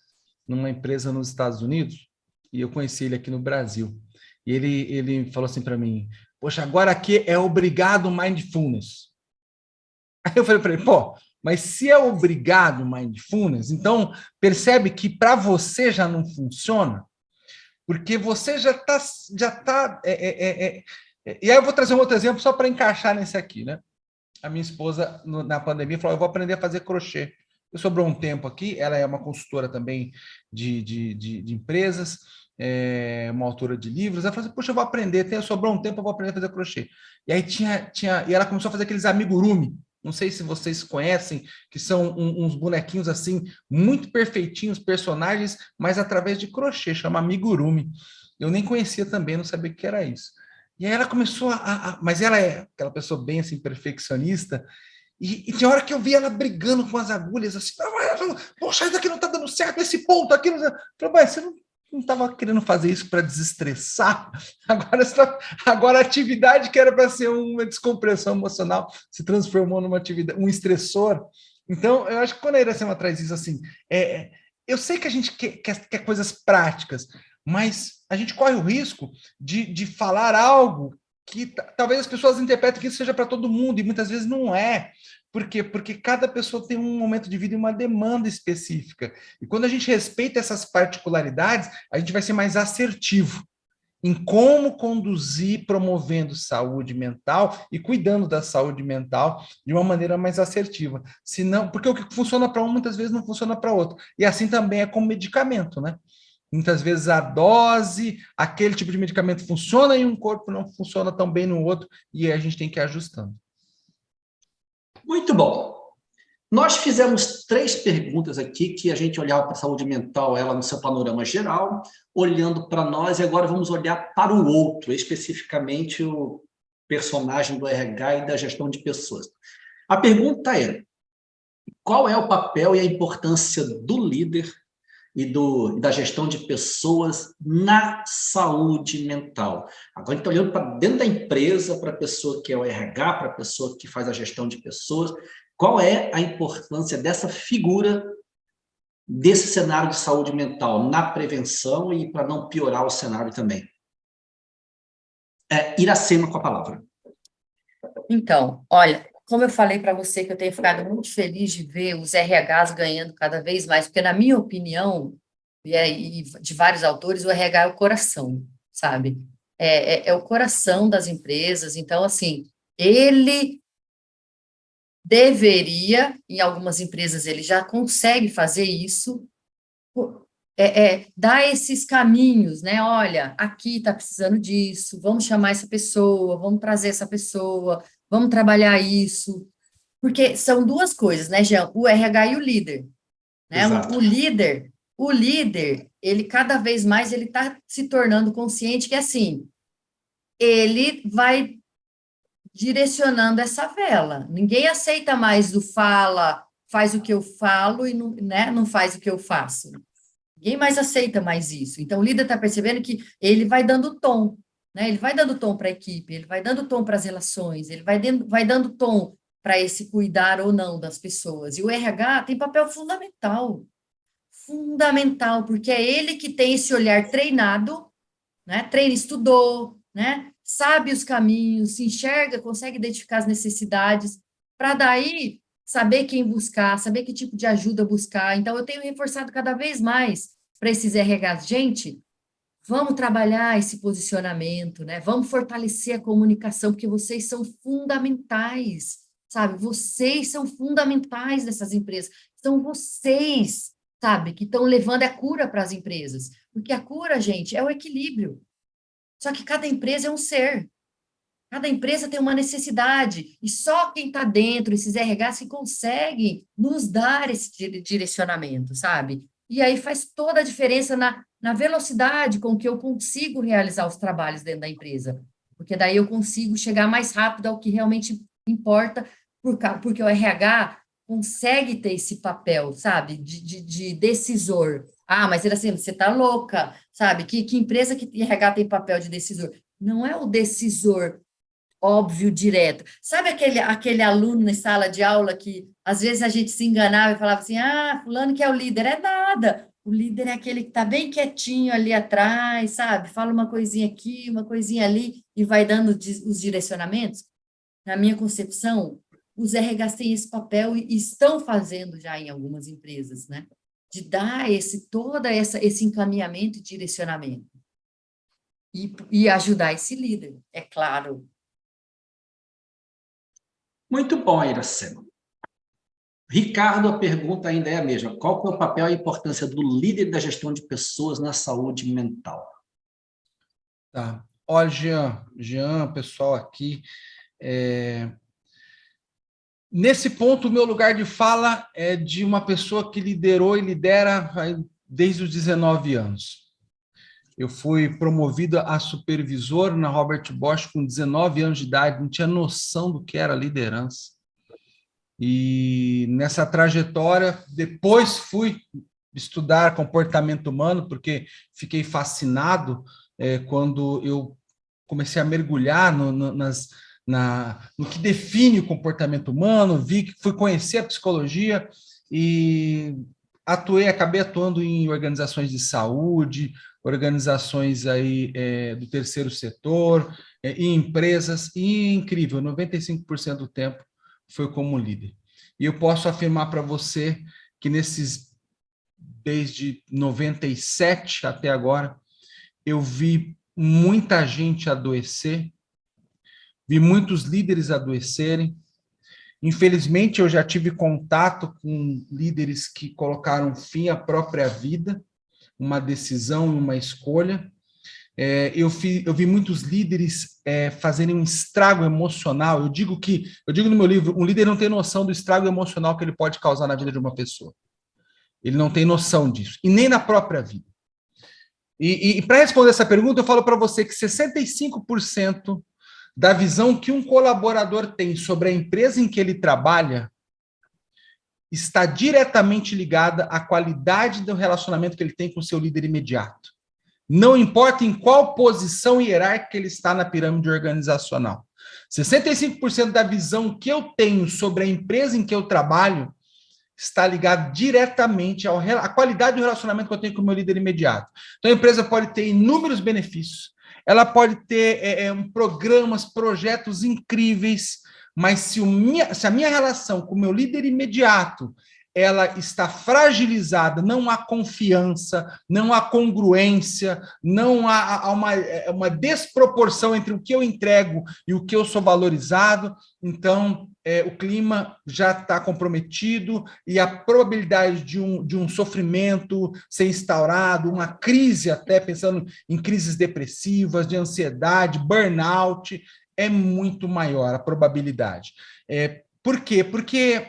numa empresa nos Estados Unidos, e eu conheci ele aqui no Brasil. E ele falou assim para mim, poxa, agora aqui é obrigado mindfulness. Aí eu falei para ele, pô, mas se é obrigado mindfulness, então percebe que para você já não funciona, porque você já tá. E aí eu vou trazer um outro exemplo só para encaixar nesse aqui, né? A minha esposa, na pandemia, falou, eu vou aprender a fazer crochê. Eu sobrou um tempo aqui, ela é uma consultora também de empresas, uma autora de livros. Ela falou assim, puxa, eu vou aprender, sobrou um tempo, eu vou aprender a fazer crochê. E aí e ela começou a fazer aqueles amigurumi. Não sei se vocês conhecem, que são uns bonequinhos assim, muito perfeitinhos, personagens, mas através de crochê, chama amigurumi. Eu nem conhecia também, não sabia o que era isso. E aí ela começou mas ela é aquela pessoa bem assim, perfeccionista, e tinha hora que eu vi ela brigando com as agulhas, assim, poxa, isso aqui não tá dando certo, esse ponto aqui. Eu falei, mas você não estava querendo fazer isso para desestressar? Agora a atividade que era para ser uma descompressão emocional se transformou numa atividade, um estressor. Então, eu acho que quando a Iracema traz isso assim, eu sei que a gente quer coisas práticas, mas a gente corre o risco de falar algo que talvez as pessoas interpretem que isso seja para todo mundo, e muitas vezes não é. Por quê? Porque cada pessoa tem um momento de vida e uma demanda específica. E quando a gente respeita essas particularidades, a gente vai ser mais assertivo em como conduzir, promovendo saúde mental e cuidando da saúde mental de uma maneira mais assertiva. Senão, porque o que funciona para um, muitas vezes não funciona para outro. E assim também é com medicamento, né? Muitas vezes a dose, aquele tipo de medicamento funciona em um corpo, não funciona tão bem no outro, e a gente tem que ir ajustando. Muito bom. Nós fizemos 3 perguntas aqui, que a gente olhava para a saúde mental, ela no seu panorama geral, olhando para nós, e agora vamos olhar para o outro, especificamente o personagem do RH e da gestão de pessoas. A pergunta é, qual é o papel e a importância do líder e da gestão de pessoas na saúde mental? Agora a gente está olhando para dentro da empresa, para a pessoa que é o RH, para a pessoa que faz a gestão de pessoas. Qual é a importância dessa figura, desse cenário de saúde mental na prevenção e para não piorar o cenário também? Iracema com a palavra. Então, olha, como eu falei para você que eu tenho ficado muito feliz de ver os RHs ganhando cada vez mais, porque, na minha opinião, e de vários autores, o RH é o coração, sabe? É o coração das empresas. Então, assim, ele deveria, em algumas empresas ele já consegue fazer isso, dar esses caminhos, né? Olha, aqui está precisando disso, vamos chamar essa pessoa, vamos trazer essa pessoa, vamos trabalhar isso, porque são duas coisas, né, Jean? O RH e o líder, né? Exato. O líder, ele cada vez mais ele está se tornando consciente que assim, ele vai direcionando essa vela. Ninguém aceita mais do faz o que eu falo e não, né, não faz o que eu faço. Ninguém mais aceita mais isso. Então, o líder está percebendo que ele vai dando tom, né? Ele vai dando tom para a equipe, ele vai dando tom para as relações, ele vai dando tom para esse cuidar ou não das pessoas. E o RH tem papel fundamental, fundamental, porque é ele que tem esse olhar treinado, né? Treina, estudou, né? Sabe os caminhos, se enxerga, consegue identificar as necessidades, para daí saber quem buscar, saber que tipo de ajuda buscar. Então, eu tenho reforçado cada vez mais para esses RHs. Gente, vamos trabalhar esse posicionamento, né? Vamos fortalecer a comunicação, porque vocês são fundamentais, sabe? Vocês são fundamentais nessas empresas. São vocês, sabe, que estão levando a cura para as empresas. Porque a cura, gente, é o equilíbrio. Só que cada empresa é um ser. Cada empresa tem uma necessidade, e só quem está dentro, esses RHs, que conseguem nos dar esse direcionamento, sabe? E aí faz toda a diferença na velocidade com que eu consigo realizar os trabalhos dentro da empresa, porque daí eu consigo chegar mais rápido ao que realmente importa, porque o RH consegue ter esse papel, sabe, de decisor. Ah, mas ele assim, você está louca, sabe? Que empresa que RH tem papel de decisor? Não é o decisor óbvio, direto. Sabe aquele aluno na sala de aula que às vezes a gente se enganava e falava assim, fulano que é o líder? É nada. O líder é aquele que está bem quietinho ali atrás, sabe? Fala uma coisinha aqui, uma coisinha ali e vai dando os direcionamentos. Na minha concepção, os RHs têm esse papel e estão fazendo já em algumas empresas, né? De dar esse encaminhamento e direcionamento. E ajudar esse líder, é claro. Muito bom, Iracema. Ricardo, a pergunta ainda é a mesma. Qual é o papel e a importância do líder da gestão de pessoas na saúde mental? Tá. Olha, Jean, pessoal aqui, nesse ponto, o meu lugar de fala é de uma pessoa que liderou e lidera desde os 19 anos. Eu fui promovido a supervisor na Robert Bosch com 19 anos de idade, não tinha noção do que era liderança. E nessa trajetória, depois fui estudar comportamento humano, porque fiquei fascinado quando eu comecei a mergulhar no que define o comportamento humano, fui conhecer a psicologia e acabei atuando em organizações de saúde, organizações aí do terceiro setor, em empresas, e incrível, 95% do tempo foi como líder. E eu posso afirmar para você que desde 97 até agora, eu vi muita gente adoecer, vi muitos líderes adoecerem. Infelizmente, eu já tive contato com líderes que colocaram fim à própria vida, uma decisão, uma escolha. Eu vi muitos líderes fazerem um estrago emocional. Eu digo no meu livro, um líder não tem noção do estrago emocional que ele pode causar na vida de uma pessoa. Ele não tem noção disso, e nem na própria vida. E para responder essa pergunta, eu falo para você que 65% da visão que um colaborador tem sobre a empresa em que ele trabalha está diretamente ligada à qualidade do relacionamento que ele tem com o seu líder imediato. Não importa em qual posição hierárquica ele está na pirâmide organizacional. 65% da visão que eu tenho sobre a empresa em que eu trabalho está ligado diretamente à qualidade do relacionamento que eu tenho com o meu líder imediato. Então, a empresa pode ter inúmeros benefícios, ela pode ter programas, projetos incríveis, mas se a minha relação com o meu líder imediato ela está fragilizada, não há confiança, não há congruência, não há uma desproporção entre o que eu entrego e o que eu sou valorizado, então o clima já está comprometido e a probabilidade de um sofrimento ser instaurado, uma crise, até pensando em crises depressivas, de ansiedade, burnout, é muito maior a probabilidade. Por quê? Porque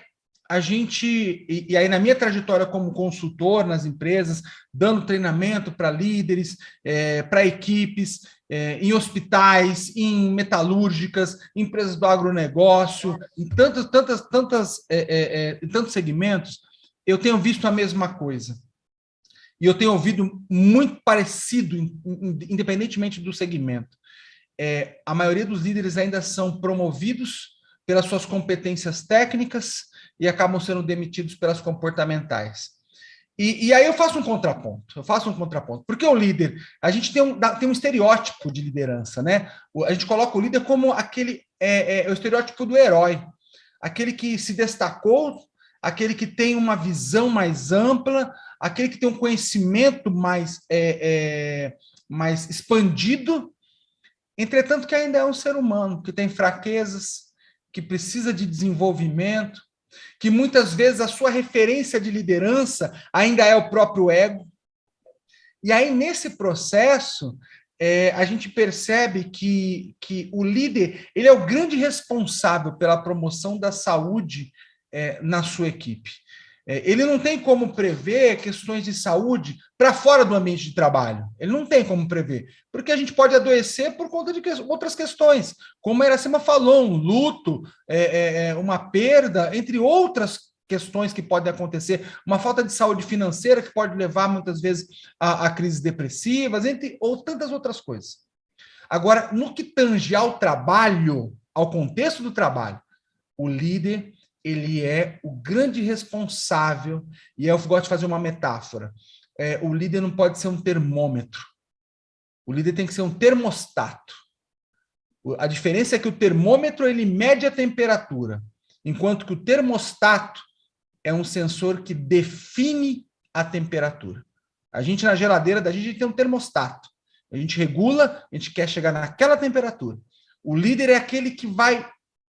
a gente, e aí na minha trajetória como consultor nas empresas, dando treinamento para líderes, para equipes, em hospitais, em metalúrgicas, empresas do agronegócio, em tantos segmentos, eu tenho visto a mesma coisa. E eu tenho ouvido muito parecido, independentemente do segmento. A maioria dos líderes ainda são promovidos pelas suas competências técnicas e acabam sendo demitidos pelas comportamentais. E aí eu faço um contraponto. Porque o líder, a gente tem um estereótipo de liderança, né? A gente coloca o líder como aquele, o estereótipo do herói, aquele que se destacou, aquele que tem uma visão mais ampla, aquele que tem um conhecimento mais expandido, entretanto que ainda é um ser humano, que tem fraquezas, que precisa de desenvolvimento, que muitas vezes a sua referência de liderança ainda é o próprio ego. E aí, nesse processo, a gente percebe que o líder ele é o grande responsável pela promoção da saúde na sua equipe. Ele não tem como prever questões de saúde para fora do ambiente de trabalho. Ele não tem como prever, porque a gente pode adoecer por conta de outras questões, como a Iracema falou, um luto, uma perda, entre outras questões que podem acontecer, uma falta de saúde financeira que pode levar muitas vezes a crises depressivas, ou tantas outras coisas. Agora, no que tange ao trabalho, ao contexto do trabalho, o líder ele é o grande responsável, e eu gosto de fazer uma metáfora. O líder não pode ser um termômetro. O líder tem que ser um termostato. A diferença é que o termômetro ele mede a temperatura, enquanto que o termostato é um sensor que define a temperatura. A gente, na geladeira da gente tem um termostato. A gente regula, a gente quer chegar naquela temperatura. O líder é aquele que vai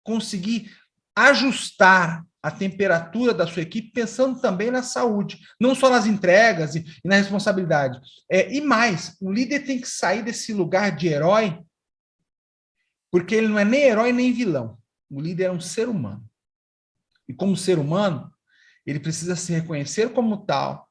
conseguir ajustar a temperatura da sua equipe, pensando também na saúde, não só nas entregas e na responsabilidade. E mais, o líder tem que sair desse lugar de herói, porque ele não é nem herói nem vilão. O líder é um ser humano. E como ser humano, ele precisa se reconhecer como tal,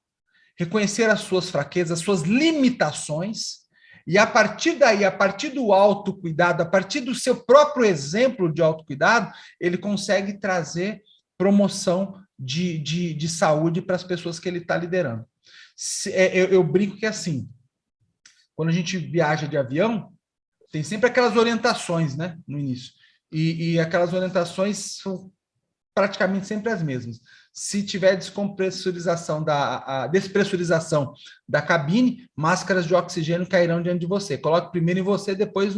reconhecer as suas fraquezas, as suas limitações, e a partir daí, a partir do autocuidado, a partir do seu próprio exemplo de autocuidado, ele consegue trazer promoção de saúde para as pessoas que ele está liderando. Eu brinco que assim, quando a gente viaja de avião, tem sempre aquelas orientações, né, no início. E aquelas orientações são praticamente sempre as mesmas. Se tiver despressurização da cabine, máscaras de oxigênio cairão diante de você. Coloque primeiro em você, depois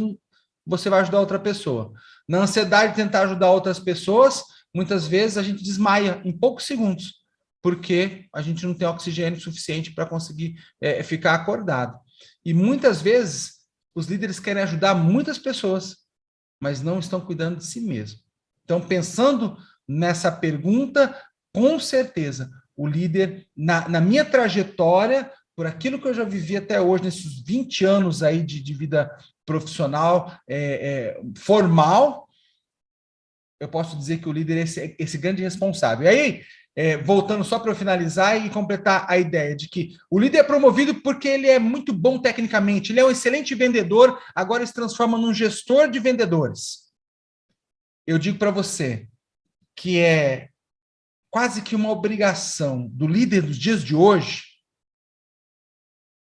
você vai ajudar outra pessoa. Na ansiedade de tentar ajudar outras pessoas, muitas vezes a gente desmaia em poucos segundos, porque a gente não tem oxigênio suficiente para conseguir ficar acordado. E muitas vezes os líderes querem ajudar muitas pessoas, mas não estão cuidando de si mesmos. Então, pensando nessa pergunta, com certeza, o líder, na minha trajetória, por aquilo que eu já vivi até hoje, nesses 20 anos aí de vida profissional formal, eu posso dizer que o líder é esse grande responsável. E aí, voltando só para eu finalizar e completar a ideia de que o líder é promovido porque ele é muito bom tecnicamente, ele é um excelente vendedor, agora ele se transforma num gestor de vendedores. Eu digo para você que é quase que uma obrigação do líder dos dias de hoje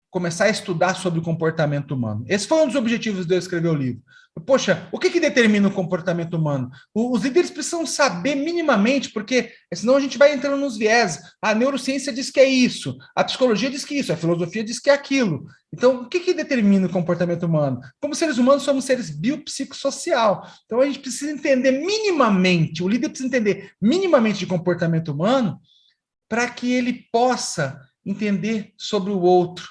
começar a estudar sobre o comportamento humano. Esse foi um dos objetivos de eu escrever o livro. Poxa, o que determina o comportamento humano? Os líderes precisam saber minimamente, porque senão a gente vai entrando nos viés. A neurociência diz que é isso, a psicologia diz que é isso, a filosofia diz que é aquilo. Então, o que determina o comportamento humano? Como seres humanos, somos seres biopsicossocial. Então, a gente precisa entender minimamente, o líder precisa entender minimamente de comportamento humano para que ele possa entender sobre o outro.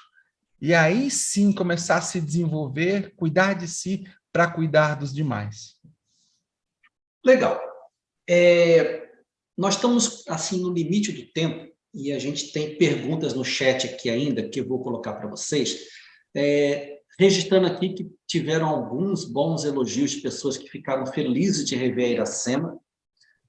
E aí sim começar a se desenvolver, cuidar de si para cuidar dos demais. Legal. Nós estamos assim no limite do tempo e a gente tem perguntas no chat aqui ainda que eu vou colocar para vocês. Registrando aqui que tiveram alguns bons elogios de pessoas que ficaram felizes de rever a Iracema,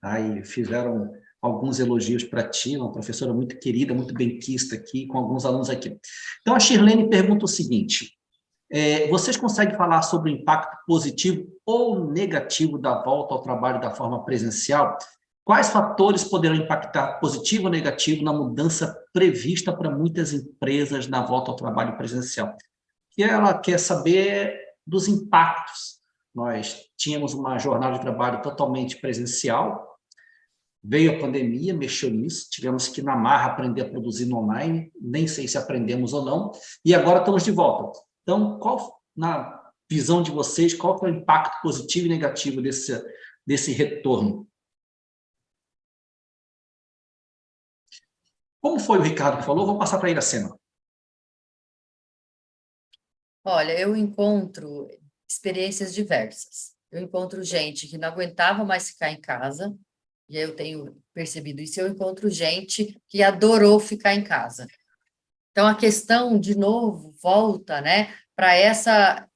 tá? E fizeram alguns elogios para ti, uma professora muito querida, muito benquista aqui, com alguns alunos aqui. Então, a Shirlene pergunta o seguinte: vocês conseguem falar sobre o impacto positivo ou negativo da volta ao trabalho da forma presencial? Quais fatores poderão impactar positivo ou negativo na mudança prevista para muitas empresas na volta ao trabalho presencial? E ela quer saber dos impactos. Nós tínhamos uma jornada de trabalho totalmente presencial, veio a pandemia, mexeu nisso, tivemos que, na marra, aprender a produzir no online, nem sei se aprendemos ou não, e agora estamos de volta. Então, na visão de vocês, qual é o impacto positivo e negativo desse retorno? Como foi o Ricardo que falou? Vou passar para a Iracema. Olha, eu encontro experiências diversas. Eu encontro gente que não aguentava mais ficar em casa, e eu tenho percebido isso. Eu encontro gente que adorou ficar em casa. Então, a questão, de novo, volta, né, para essa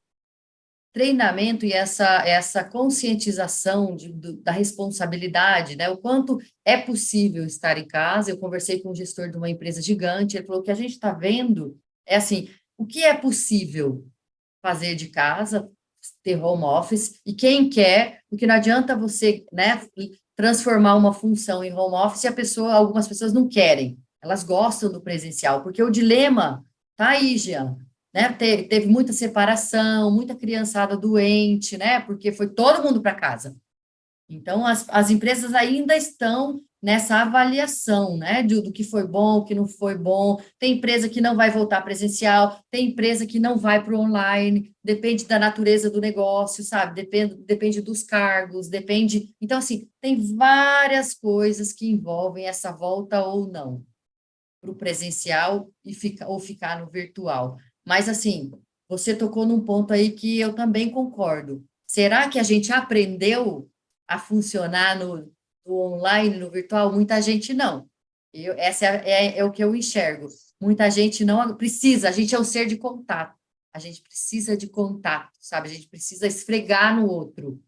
treinamento e essa conscientização da responsabilidade, né? O quanto é possível estar em casa. Eu conversei com um gestor de uma empresa gigante, ele falou que a gente está vendo é assim, o que é possível fazer de casa, ter home office, e quem quer, porque não adianta você, né, transformar uma função em home office e algumas pessoas não querem, elas gostam do presencial, porque o dilema tá aí, Jean, né? Teve muita separação, muita criançada doente, né? Porque foi todo mundo para casa. Então, as empresas ainda estão nessa avaliação, né? Do que foi bom, o que não foi bom. Tem empresa que não vai voltar presencial, tem empresa que não vai para o online, depende da natureza do negócio, sabe? Depende dos cargos, depende. Então, assim, tem várias coisas que envolvem essa volta ou não para o presencial ou ficar no virtual. Mas, assim, você tocou num ponto aí que eu também concordo. Será que a gente aprendeu a funcionar no online, no virtual? Muita gente não. Essa é o que eu enxergo. Muita gente não precisa, a gente é um ser de contato. A gente precisa de contato, sabe? A gente precisa esfregar no outro.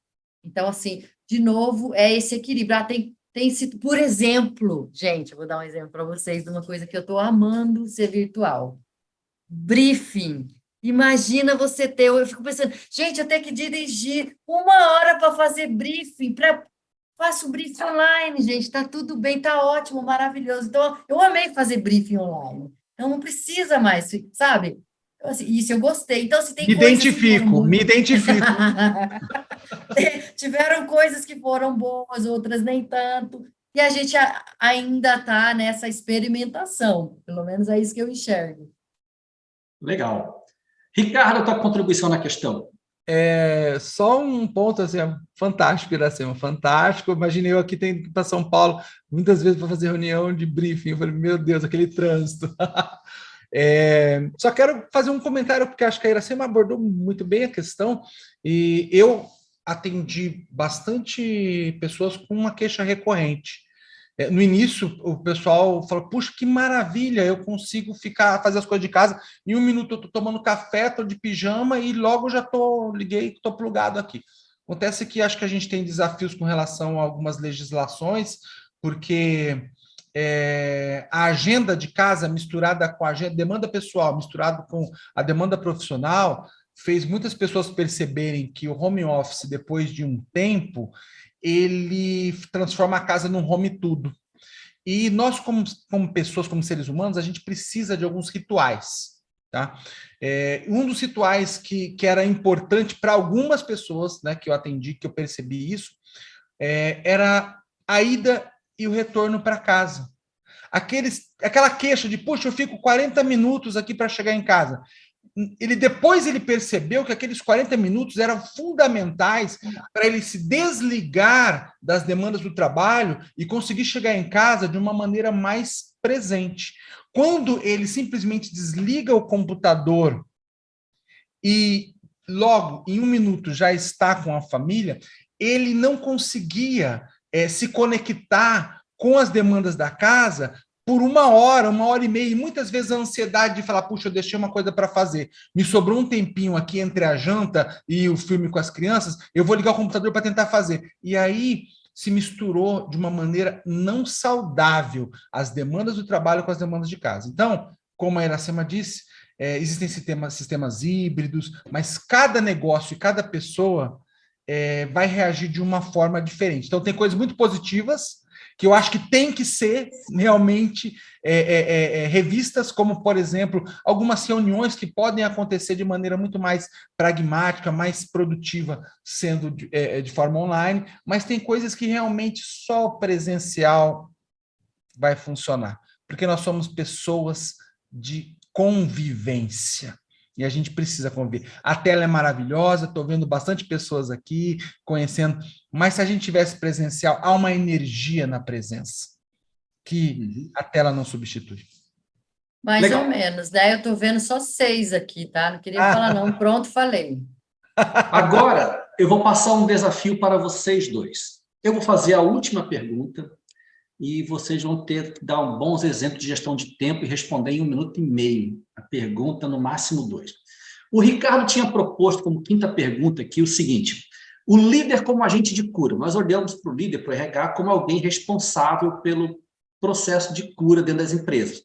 Então, assim, de novo, é esse equilíbrio. Tem sido, por exemplo, gente, eu vou dar um exemplo para vocês de uma coisa que eu estou amando ser virtual. Briefing. Imagina você ter, eu fico pensando, gente, eu tenho que dirigir 1 hora para fazer briefing, faço briefing online, gente, está tudo bem, está ótimo, maravilhoso. Então, eu amei fazer briefing online. Então, não precisa mais, sabe? Então, assim, isso eu gostei. Então, se tem Me coisas que foram identifico, me identifico. Tiveram coisas que foram boas, outras nem tanto, e a gente ainda está nessa experimentação, pelo menos é isso que eu enxergo. Legal. Ricardo, a tua contribuição na questão. Só um ponto assim, fantástico, Iracema, fantástico. Imaginei eu aqui tendo que ir para São Paulo muitas vezes para fazer reunião de briefing. Eu falei, meu Deus, aquele trânsito. Só quero fazer um comentário, porque acho que a Iracema abordou muito bem a questão, e eu atendi bastante pessoas com uma queixa recorrente. No início, o pessoal falou, puxa, que maravilha, eu consigo fazer as coisas de casa, em 1 minuto eu estou tomando café, estou de pijama e logo já liguei, estou plugado aqui. Acontece que acho que a gente tem desafios com relação a algumas legislações, porque a agenda de casa misturada com a demanda pessoal, misturado com a demanda profissional, fez muitas pessoas perceberem que o home office, depois de um tempo, ele transforma a casa num home tudo. E nós, como pessoas, como seres humanos, a gente precisa de alguns rituais. Tá? Um dos rituais que era importante para algumas pessoas, né, que eu atendi, que eu percebi isso, era a ida e o retorno para casa. Aquela queixa de, puxa, eu fico 40 minutos aqui para chegar em casa. depois ele percebeu que aqueles 40 minutos eram fundamentais para ele se desligar das demandas do trabalho e conseguir chegar em casa de uma maneira mais presente. Quando ele simplesmente desliga o computador e logo, em 1 minuto, já está com a família, ele não conseguia se conectar com as demandas da casa por 1 hora e meia, e muitas vezes a ansiedade de falar, puxa, eu deixei uma coisa para fazer, me sobrou um tempinho aqui entre a janta e o filme com as crianças, eu vou ligar o computador para tentar fazer. E aí se misturou de uma maneira não saudável as demandas do trabalho com as demandas de casa. Então, como a Iracema disse, existem sistemas híbridos, mas cada negócio e cada pessoa vai reagir de uma forma diferente. Então, tem coisas muito positivas que eu acho que tem que ser realmente revistas, como, por exemplo, algumas reuniões que podem acontecer de maneira muito mais pragmática, mais produtiva, sendo de forma online, mas tem coisas que realmente só o presencial vai funcionar, porque nós somos pessoas de convivência. E a gente precisa conviver. A tela é maravilhosa, estou vendo bastante pessoas aqui, conhecendo, mas se a gente tivesse presencial, há uma energia na presença que a tela não substitui. Mais Legal. ou menos, né? Eu estou vendo só 6 aqui, tá? Não queria falar não, pronto, falei. Agora, eu vou passar um desafio para vocês dois. Eu vou fazer a última pergunta e vocês vão ter que dar bons exemplos de gestão de tempo e responder em 1 minuto e meio. A pergunta, no máximo 2. O Ricardo tinha proposto como quinta pergunta aqui o seguinte: o líder como agente de cura. Nós olhamos para o líder, para o RH, como alguém responsável pelo processo de cura dentro das empresas.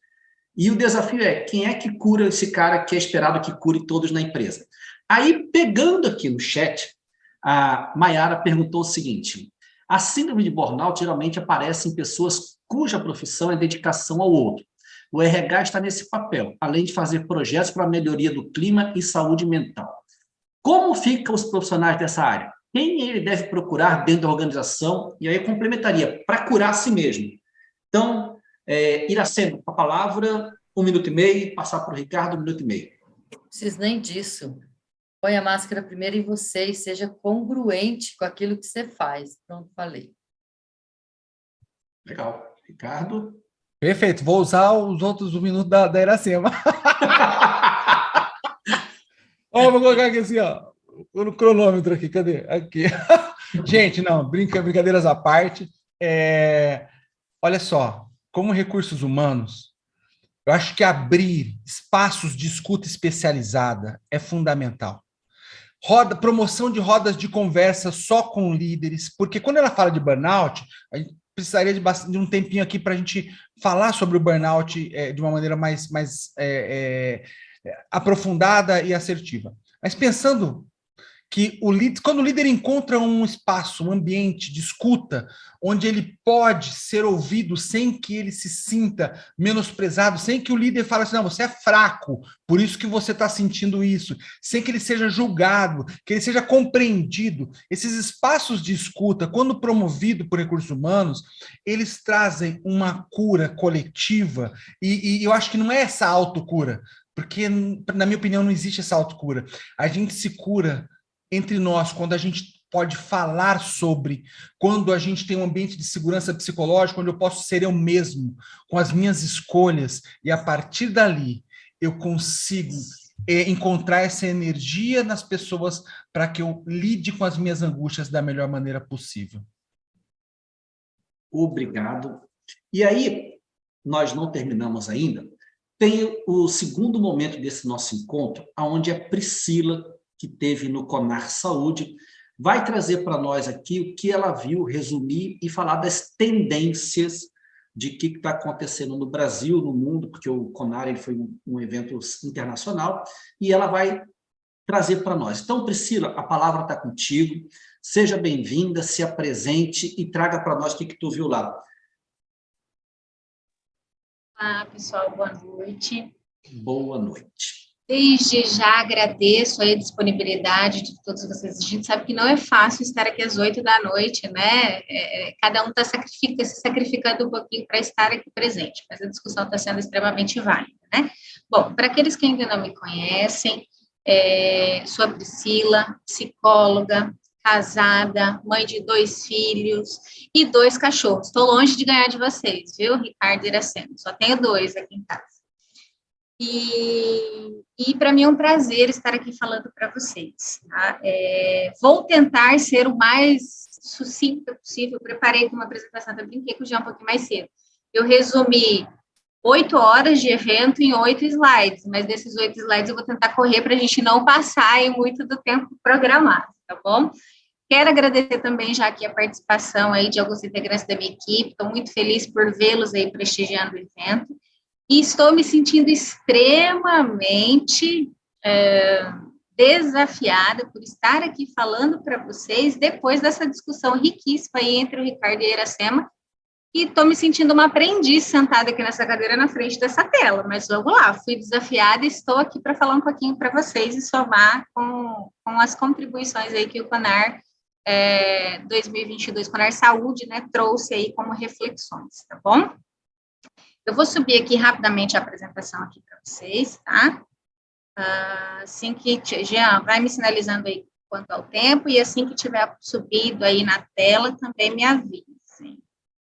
E o desafio é, quem é que cura esse cara que é esperado que cure todos na empresa? Aí, pegando aqui no chat, a Mayara perguntou o seguinte: a síndrome de burnout geralmente aparece em pessoas cuja profissão é dedicação ao outro. O RH está nesse papel, além de fazer projetos para a melhoria do clima e saúde mental. Como ficam os profissionais dessa área? Quem ele deve procurar dentro da organização? E aí eu complementaria, para curar a si mesmo. Então, Iracema, com a palavra, 1 minuto e meio, passar para o Ricardo, 1 minuto e meio. Não preciso nem disso. Põe a máscara primeiro em você e seja congruente com aquilo que você faz. Pronto, falei. Legal. Ricardo? Perfeito, vou usar os outros 1 minuto da Iracema. Ó, vou colocar aqui assim, ó, no cronômetro aqui, cadê? Aqui. Gente, não, brincadeiras à parte. Olha só, como recursos humanos, eu acho que abrir espaços de escuta especializada é fundamental. Promoção de rodas de conversa só com líderes, porque quando ela fala de burnout, a gente precisaria de um tempinho aqui para a gente falar sobre o burnout de uma maneira mais aprofundada e assertiva. Mas pensando que quando o líder encontra um espaço, um ambiente de escuta, onde ele pode ser ouvido sem que ele se sinta menosprezado, sem que o líder fale assim, não, você é fraco, por isso que você está sentindo isso, sem que ele seja julgado, que ele seja compreendido. Esses espaços de escuta, quando promovido por recursos humanos, eles trazem uma cura coletiva, e eu acho que não é essa autocura, porque, na minha opinião, não existe essa autocura. A gente se cura entre nós, quando a gente pode falar sobre, quando a gente tem um ambiente de segurança psicológica, onde eu posso ser eu mesmo, com as minhas escolhas, e a partir dali eu consigo encontrar essa energia nas pessoas para que eu lide com as minhas angústias da melhor maneira possível. Obrigado. E aí, nós não terminamos ainda, tem o segundo momento desse nosso encontro, onde a Priscila, que teve no Conar Saúde, vai trazer para nós aqui o que ela viu, resumir e falar das tendências de o que está acontecendo no Brasil, no mundo, porque o Conar ele foi um evento internacional, e ela vai trazer para nós. Então, Priscila, a palavra está contigo, seja bem-vinda, se apresente e traga para nós o que tu viu lá. Olá, pessoal, boa noite. Boa noite. Desde já agradeço aí a disponibilidade de todos vocês. A gente sabe que não é fácil estar aqui às 8 da noite, né? Cada um está se sacrificando um pouquinho para estar aqui presente, mas a discussão está sendo extremamente válida, né? Bom, para aqueles que ainda não me conhecem, sou a Priscila, psicóloga, casada, mãe de 2 filhos e 2 cachorros. Estou longe de ganhar de vocês, viu, Ricardo e Iracema? Só tenho 2 aqui em casa. E para mim é um prazer estar aqui falando para vocês. Tá? Vou tentar ser o mais sucinta possível. Preparei uma apresentação, até brinquei com o Jean um pouquinho mais cedo. Eu resumi 8 horas de evento em 8 slides, mas desses 8 slides eu vou tentar correr para a gente não passar em muito do tempo programado, tá bom? Quero agradecer também já aqui a participação aí de alguns integrantes da minha equipe. Estou muito feliz por vê-los aí prestigiando o evento. E estou me sentindo extremamente desafiada por estar aqui falando para vocês depois dessa discussão riquíssima aí entre o Ricardo e a Iracema, e estou me sentindo uma aprendiz sentada aqui nessa cadeira na frente dessa tela, mas vamos lá, fui desafiada e estou aqui para falar um pouquinho para vocês e somar com as contribuições aí que o CONAR 2022, CONAR Saúde, né, trouxe aí como reflexões, tá bom? Eu vou subir aqui rapidamente a apresentação aqui para vocês, tá? Assim que... Jean, vai me sinalizando aí quanto ao tempo, e assim que tiver subido aí na tela, também me avisem.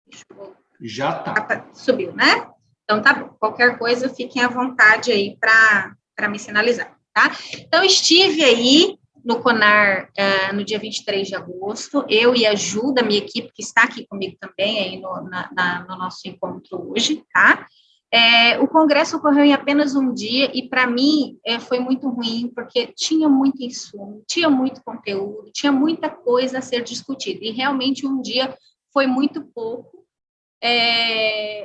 Deixa eu... Já está. Subiu, né? Então, tá bom. Qualquer coisa, fiquem à vontade aí para me sinalizar, tá? Então, estive aí no CONAR no dia 23 de agosto, eu e a Ju, da minha equipe, que está aqui comigo também aí no nosso encontro hoje, tá? O congresso ocorreu em apenas um dia e, para mim, foi muito ruim, porque tinha muito insumo, tinha muito conteúdo, tinha muita coisa a ser discutida, e realmente um dia foi muito pouco.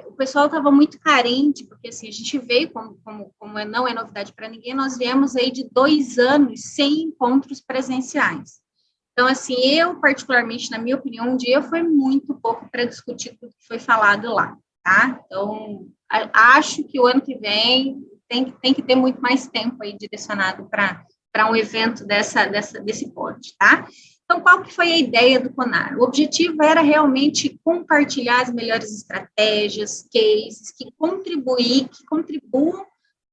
O pessoal estava muito carente, porque assim, a gente veio, como não é novidade para ninguém, nós viemos aí de 2 anos sem encontros presenciais. Então, assim, eu, particularmente, na minha opinião, um dia foi muito pouco para discutir tudo que foi falado lá, tá? Então, acho que o ano que vem tem que ter muito mais tempo aí direcionado para um evento desse porte, tá? Então, qual que foi a ideia do CONAR? O objetivo era realmente compartilhar as melhores estratégias, cases, que contribuam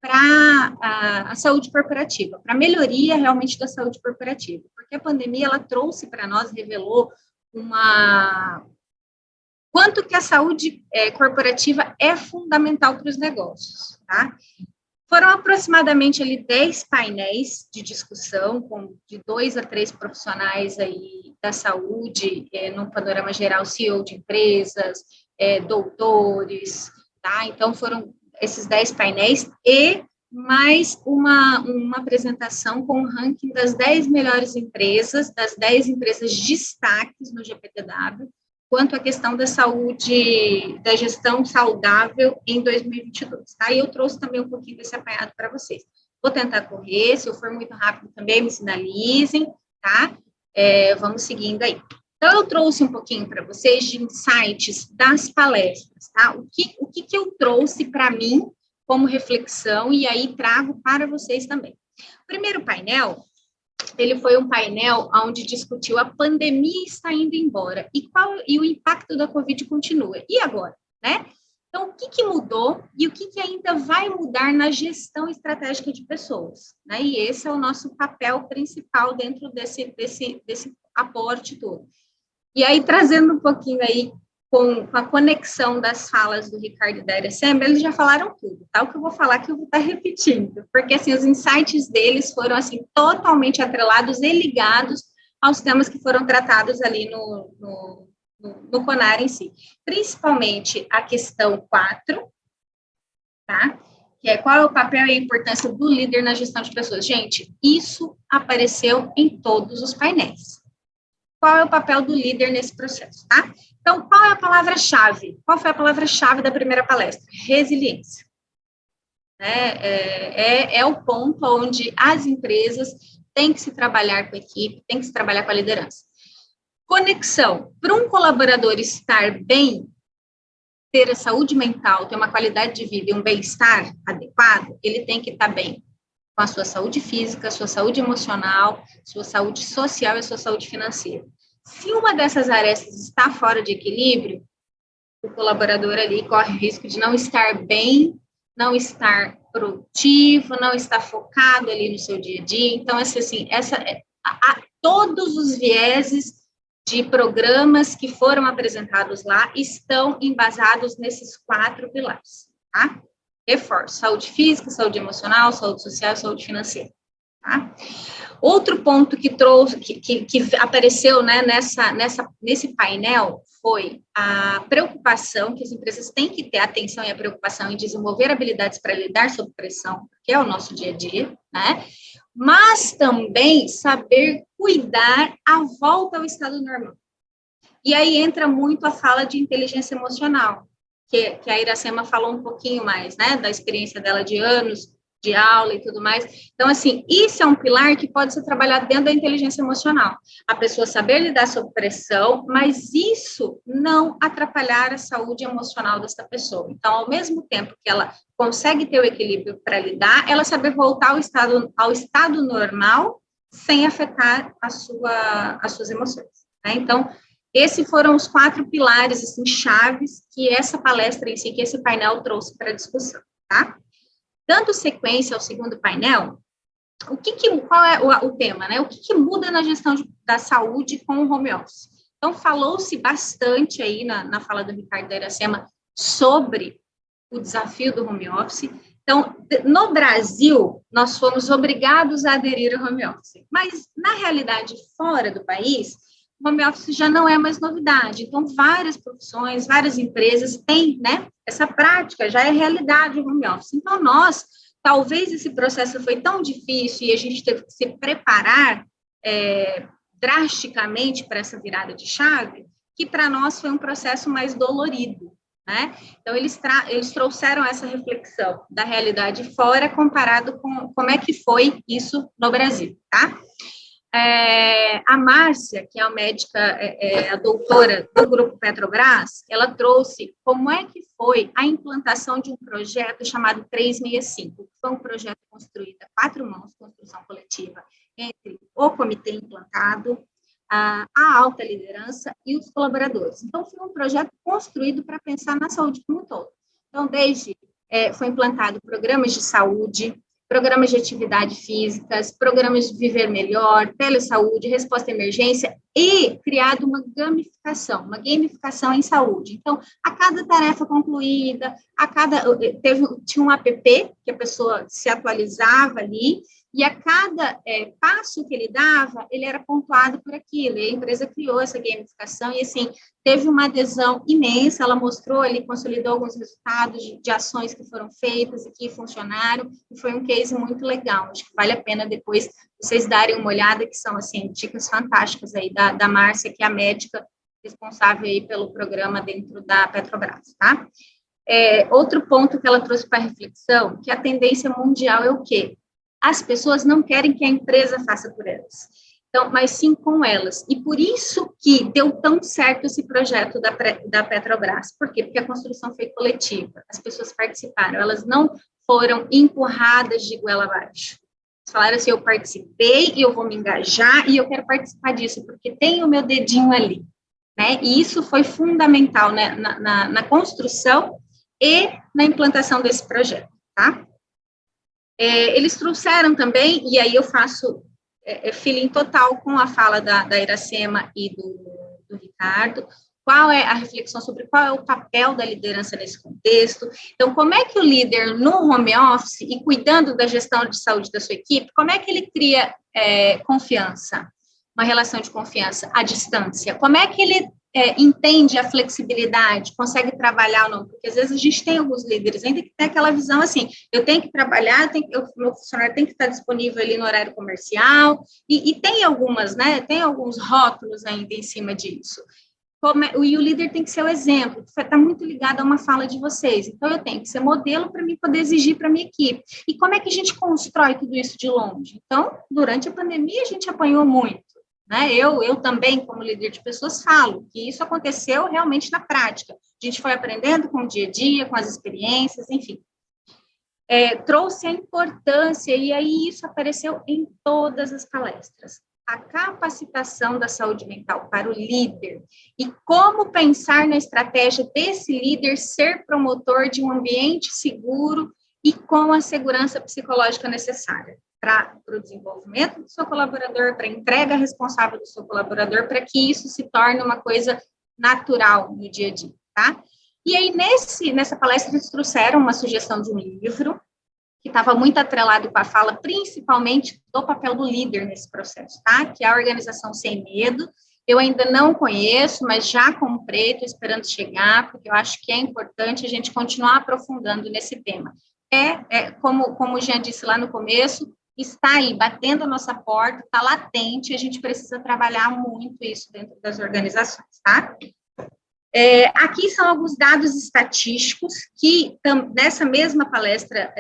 para a saúde corporativa, para a melhoria realmente da saúde corporativa, porque a pandemia, ela trouxe para nós, revelou quanto que a saúde corporativa é fundamental para os negócios, tá? Foram aproximadamente ali 10 painéis de discussão, com de 2 a 3 profissionais aí da saúde, num panorama geral, CEO de empresas, doutores, tá? Então, foram esses 10 painéis e mais uma apresentação com o ranking das 10 melhores empresas, das 10 empresas destaques no GPTW, quanto à questão da saúde, da gestão saudável em 2022, tá? E eu trouxe também um pouquinho desse apanhado para vocês. Vou tentar correr, se eu for muito rápido também me sinalizem, tá? Vamos seguindo aí. Então, eu trouxe um pouquinho para vocês de insights das palestras, tá? O que eu trouxe para mim como reflexão, e aí trago para vocês também. O primeiro painel, ele foi um painel onde discutiu a pandemia está indo embora e o impacto da Covid continua. E agora, né? Então, o que mudou e o que ainda vai mudar na gestão estratégica de pessoas, né? E esse é o nosso papel principal dentro desse aporte todo. E aí, trazendo um pouquinho aí com a conexão das falas do Ricardo e da Iracema, eles já falaram tudo, tá? O que eu vou falar que eu vou estar repetindo, porque, assim, os insights deles foram, assim, totalmente atrelados e ligados aos temas que foram tratados ali no CONAR em si. Principalmente a questão 4, tá? Que é qual é o papel e a importância do líder na gestão de pessoas. Gente, isso apareceu em todos os painéis. Qual é o papel do líder nesse processo, tá? Então, qual é a palavra-chave? Qual foi a palavra-chave da primeira palestra? Resiliência. É o ponto onde as empresas têm que se trabalhar com a equipe, têm que se trabalhar com a liderança. Conexão. Para um colaborador estar bem, ter a saúde mental, ter uma qualidade de vida e um bem-estar adequado, ele tem que estar bem com a sua saúde física, a sua saúde emocional, sua saúde social e a sua saúde financeira. Se uma dessas arestas está fora de equilíbrio, o colaborador ali corre o risco de não estar bem, não estar produtivo, não estar focado ali no seu dia a dia. Então, todos os vieses de programas que foram apresentados lá estão embasados nesses 4 pilares, tá? Reforço: saúde física, saúde emocional, saúde social e saúde financeira. Tá? Outro ponto que apareceu, né, nesse painel foi a preocupação que as empresas têm que ter atenção e a preocupação em desenvolver habilidades para lidar sob pressão, que é o nosso dia a dia, né? Mas também saber cuidar à volta ao estado normal. E aí entra muito a fala de inteligência emocional, que a Iracema falou um pouquinho mais, né, da experiência dela de anos de aula e tudo mais. Então, assim, isso é um pilar que pode ser trabalhado dentro da inteligência emocional. A pessoa saber lidar sob pressão, mas isso não atrapalhar a saúde emocional dessa pessoa. Então, ao mesmo tempo que ela consegue ter o equilíbrio para lidar, ela saber voltar ao estado normal sem afetar as suas emoções, né? Então, esses foram os 4 pilares, assim, chaves que essa palestra em si, que esse painel trouxe para a discussão, tá? Dando sequência ao segundo painel, qual é o tema, né? O que muda na gestão da saúde com o home office? Então, falou-se bastante aí na fala do Ricardo da Iracema sobre o desafio do home office. Então, no Brasil, nós fomos obrigados a aderir ao home office, mas, na realidade, fora do país, o home office já não é mais novidade. Então, várias profissões, várias empresas têm, né, essa prática, já é realidade o home office. Então, talvez esse processo foi tão difícil e a gente teve que se preparar drasticamente para essa virada de chave, que para nós foi um processo mais dolorido, né? Então, eles trouxeram essa reflexão da realidade fora comparado com como é que foi isso no Brasil, tá? A Márcia, que é a médica, a doutora do Grupo Petrobras, ela trouxe como é que foi a implantação de um projeto chamado 365, que foi um projeto construído a 4 mãos, construção coletiva, entre o comitê implantado, a alta liderança e os colaboradores. Então, foi um projeto construído para pensar na saúde como um todo. Então, foi implantado programas de saúde, programas de atividade físicas, programas de viver melhor, telesaúde, resposta à emergência e criado uma gamificação em saúde. Então, a cada tarefa concluída, tinha um app que a pessoa se atualizava ali e a cada passo que ele dava, ele era pontuado por aquilo. E a empresa criou essa gamificação e, assim, teve uma adesão imensa. Ela mostrou ali, consolidou alguns resultados de ações que foram feitas e que funcionaram. E foi um case muito legal. Acho que vale a pena depois vocês darem uma olhada, que são, assim, dicas fantásticas aí da Márcia, que é a médica responsável aí pelo programa dentro da Petrobras, tá? Outro ponto que ela trouxe para reflexão, que a tendência mundial é o quê? As pessoas não querem que a empresa faça por elas, então, mas sim com elas. E por isso que deu tão certo esse projeto da Petrobras. Por quê? Porque a construção foi coletiva, as pessoas participaram, elas não foram empurradas de goela abaixo. Eles falaram assim, eu participei e eu vou me engajar e eu quero participar disso, porque tem o meu dedinho ali, né? E isso foi fundamental, né, na construção e na implantação desse projeto, tá? Eles trouxeram também, e aí eu faço feeling total com a fala da Iracema e do Ricardo, qual é a reflexão sobre qual é o papel da liderança nesse contexto. Então, como é que o líder no home office e cuidando da gestão de saúde da sua equipe, como é que ele cria confiança, uma relação de confiança à distância? Como é que ele entende a flexibilidade, consegue trabalhar ou não? Porque às vezes a gente tem alguns líderes ainda que tem aquela visão assim, eu tenho que trabalhar, o meu funcionário tem que estar disponível ali no horário comercial, e tem algumas, né, tem alguns rótulos ainda em cima disso. E o líder tem que ser o exemplo, está muito ligado a uma fala de vocês, então eu tenho que ser modelo para mim poder exigir para a minha equipe. E como é que a gente constrói tudo isso de longe? Então, durante a pandemia a gente apanhou muito, né? Eu também, como líder de pessoas, falo que isso aconteceu realmente na prática. A gente foi aprendendo com o dia a dia, com as experiências, enfim. trouxe a importância, e aí isso apareceu em todas as palestras, a capacitação da saúde mental para o líder e como pensar na estratégia desse líder ser promotor de um ambiente seguro e com a segurança psicológica necessária para o desenvolvimento do seu colaborador, para a entrega responsável do seu colaborador, para que isso se torne uma coisa natural no dia a dia, tá? E aí, nessa palestra, eles trouxeram uma sugestão de um livro, que estava muito atrelado com a fala, principalmente do papel do líder nesse processo, tá? Que é a Organização Sem Medo. Eu ainda não conheço, mas já comprei, estou esperando chegar, porque eu acho que é importante a gente continuar aprofundando nesse tema. Como o Jean disse lá no começo, está aí, batendo a nossa porta, está latente, a gente precisa trabalhar muito isso dentro das organizações, tá? Aqui são alguns dados estatísticos que nessa mesma palestra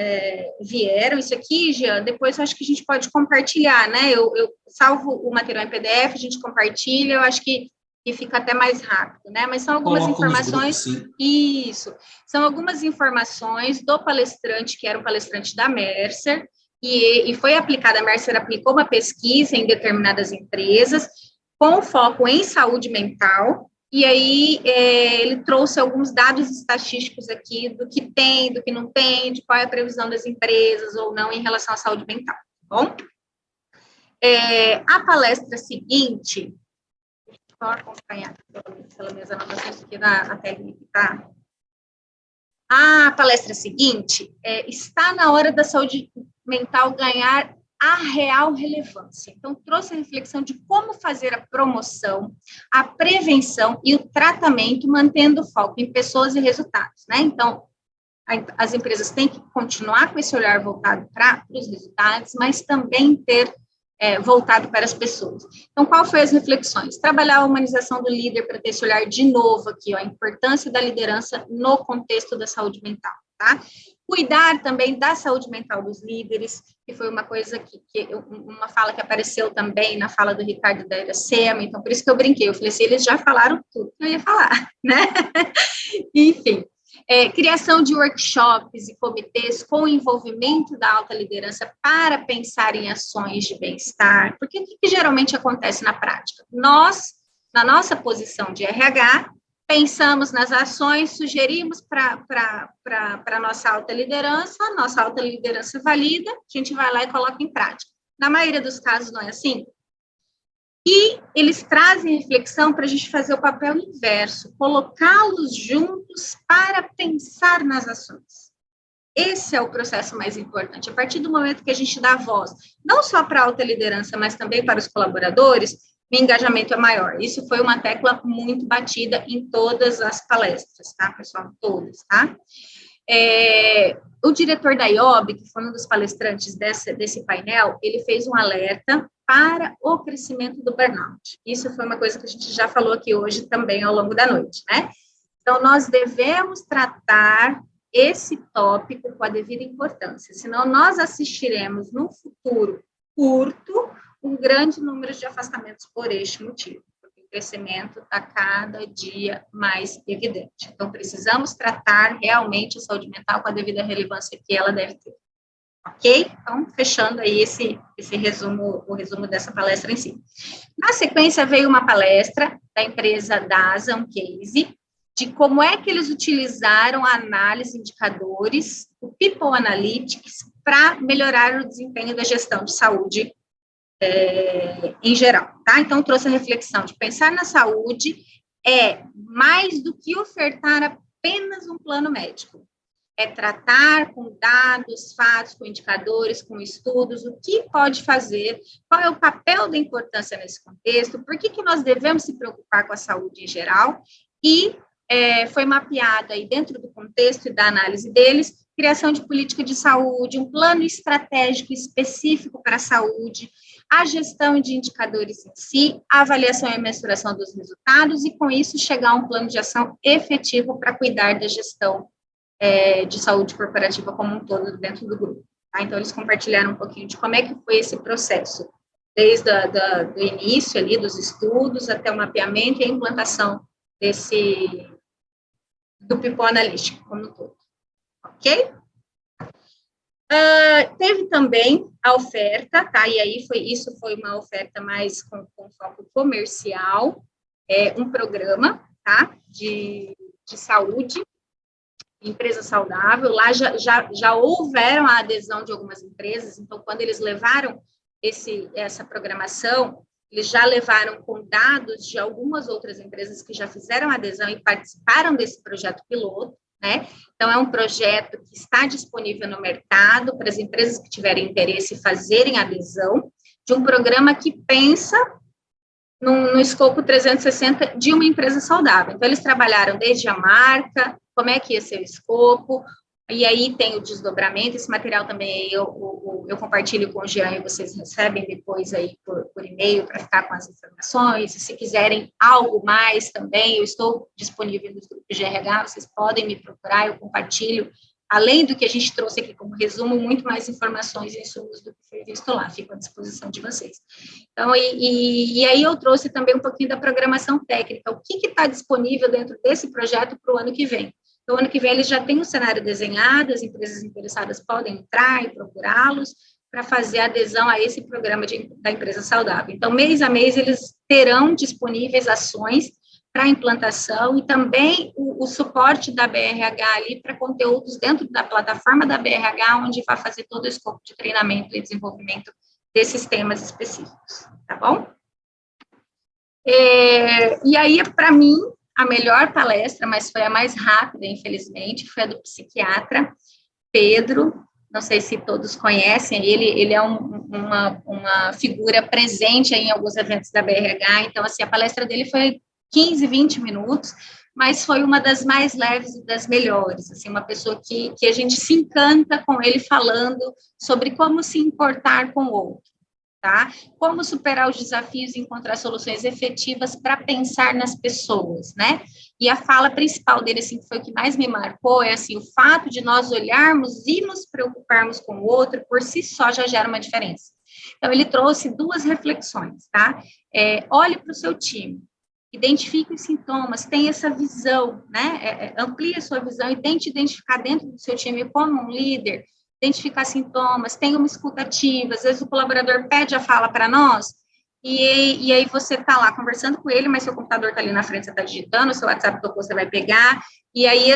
vieram. Isso aqui, Jean, depois eu acho que a gente pode compartilhar, né? Eu salvo o material em PDF, a gente compartilha, eu acho que fica até mais rápido, né? Mas são algumas informações. Isso, são algumas informações do palestrante, que era um palestrante da Mercer, e foi aplicada, a Mercer aplicou uma pesquisa em determinadas empresas, com foco em saúde mental. E aí, ele trouxe alguns dados estatísticos aqui do que tem, do que não tem, de qual é a previsão das empresas ou não em relação à saúde mental, tá bom? A palestra seguinte, deixa eu só acompanhar pelas minhas anotações aqui na técnica, tá? A palestra seguinte, está na hora da saúde mental ganhar a real relevância. Então, trouxe a reflexão de como fazer a promoção, a prevenção e o tratamento, mantendo o foco em pessoas e resultados, né? Então, as empresas têm que continuar com esse olhar voltado para os resultados, mas também ter voltado para as pessoas. Então, qual foi as reflexões? Trabalhar a humanização do líder para ter esse olhar de novo aqui, ó, a importância da liderança no contexto da saúde mental, tá? Cuidar também da saúde mental dos líderes, que foi uma coisa uma fala que apareceu também na fala do Ricardo da Iracema, então por isso que eu brinquei, eu falei assim, eles já falaram tudo que eu ia falar, né? Enfim, criação de workshops e comitês com envolvimento da alta liderança para pensar em ações de bem-estar, porque o que geralmente acontece na prática? Nós, na nossa posição de RH, pensamos nas ações, sugerimos para a nossa alta liderança, a nossa alta liderança valida, a gente vai lá e coloca em prática. Na maioria dos casos não é assim. E eles trazem reflexão para a gente fazer o papel inverso, colocá-los juntos para pensar nas ações. Esse é o processo mais importante. A partir do momento que a gente dá voz, não só para a alta liderança, mas também para os colaboradores, o engajamento é maior. Isso foi uma tecla muito batida em todas as palestras, tá, pessoal? Todas, tá? O diretor da IOB, que foi um dos palestrantes desse painel, ele fez um alerta para o crescimento do burnout. Isso foi uma coisa que a gente já falou aqui hoje também ao longo da noite, né? Então, nós devemos tratar esse tópico com a devida importância, senão nós assistiremos no futuro curto um grande número de afastamentos por este motivo, porque o crescimento está cada dia mais evidente. Então, precisamos tratar realmente a saúde mental com a devida relevância que ela deve ter. Ok? Então, fechando aí esse resumo, o resumo dessa palestra em si. Na sequência, veio uma palestra da empresa DASA, um case, de como é que eles utilizaram a análise de indicadores, o People Analytics, para melhorar o desempenho da gestão de saúde em geral, tá? Então, trouxe a reflexão de pensar na saúde mais do que ofertar apenas um plano médico. É tratar com dados, fatos, com indicadores, com estudos, o que pode fazer, qual é o papel da importância nesse contexto, por que nós devemos se preocupar com a saúde em geral, e foi mapeada aí dentro do contexto e da análise deles, criação de política de saúde, um plano estratégico específico para a saúde, a gestão de indicadores em si, a avaliação e a mensuração dos resultados, e com isso chegar a um plano de ação efetivo para cuidar da gestão de saúde corporativa como um todo dentro do grupo. Tá? Então, eles compartilharam um pouquinho de como é que foi esse processo, desde do início ali, dos estudos, até o mapeamento e a implantação do People Analytics como um todo. Ok? Teve também a oferta, tá? E aí isso foi uma oferta mais com foco comercial, um programa, tá? De saúde, empresa saudável. Lá já houveram a adesão de algumas empresas, então, quando eles levaram essa programação, eles já levaram com dados de algumas outras empresas que já fizeram adesão e participaram desse projeto piloto, né? Então, é um projeto que está disponível no mercado para as empresas que tiverem interesse fazerem adesão de um programa que pensa no escopo 360 de uma empresa saudável. Então, eles trabalharam desde a marca, como é que ia ser o escopo, e aí tem o desdobramento. Esse material também eu compartilho com o Jean e vocês recebem depois aí por e-mail para ficar com as informações. E se quiserem algo mais também, eu estou disponível nos grupos de RH, vocês podem me procurar, eu compartilho. Além do que a gente trouxe aqui como resumo, muito mais informações e insumos do que foi visto lá, fico à disposição de vocês. Então, e aí eu trouxe também um pouquinho da programação técnica, o que está disponível dentro desse projeto para o ano que vem. Então, ano que vem eles já têm um cenário desenhado, as empresas interessadas podem entrar e procurá-los para fazer adesão a esse programa da empresa saudável. Então, mês a mês, eles terão disponíveis ações para implantação e também o suporte da BRH ali para conteúdos dentro da plataforma da BRH, onde vai fazer todo o escopo de treinamento e desenvolvimento desses temas específicos, tá bom? E aí, para mim, a melhor palestra, mas foi a mais rápida, infelizmente, foi a do psiquiatra Pedro. Não sei se todos conhecem, ele é uma figura presente em alguns eventos da BRH, então, assim, a palestra dele foi 15, 20 minutos, mas foi uma das mais leves e das melhores, assim, uma pessoa que a gente se encanta com ele falando sobre como se importar com o outro, tá? Como superar os desafios e encontrar soluções efetivas para pensar nas pessoas, né? E a fala principal dele, assim, que foi o que mais me marcou, é assim, o fato de nós olharmos e nos preocuparmos com o outro, por si só, já gera uma diferença. Então, ele trouxe 2 reflexões, tá? Olhe para o seu time, identifique os sintomas, tenha essa visão, né? Amplie a sua visão e tente identificar dentro do seu time como um líder, identificar sintomas, tenha uma escuta ativa. Às vezes o colaborador pede a fala para nós, e aí você está lá conversando com ele, mas seu computador está ali na frente, você está digitando, seu WhatsApp tocou, você vai pegar, e aí,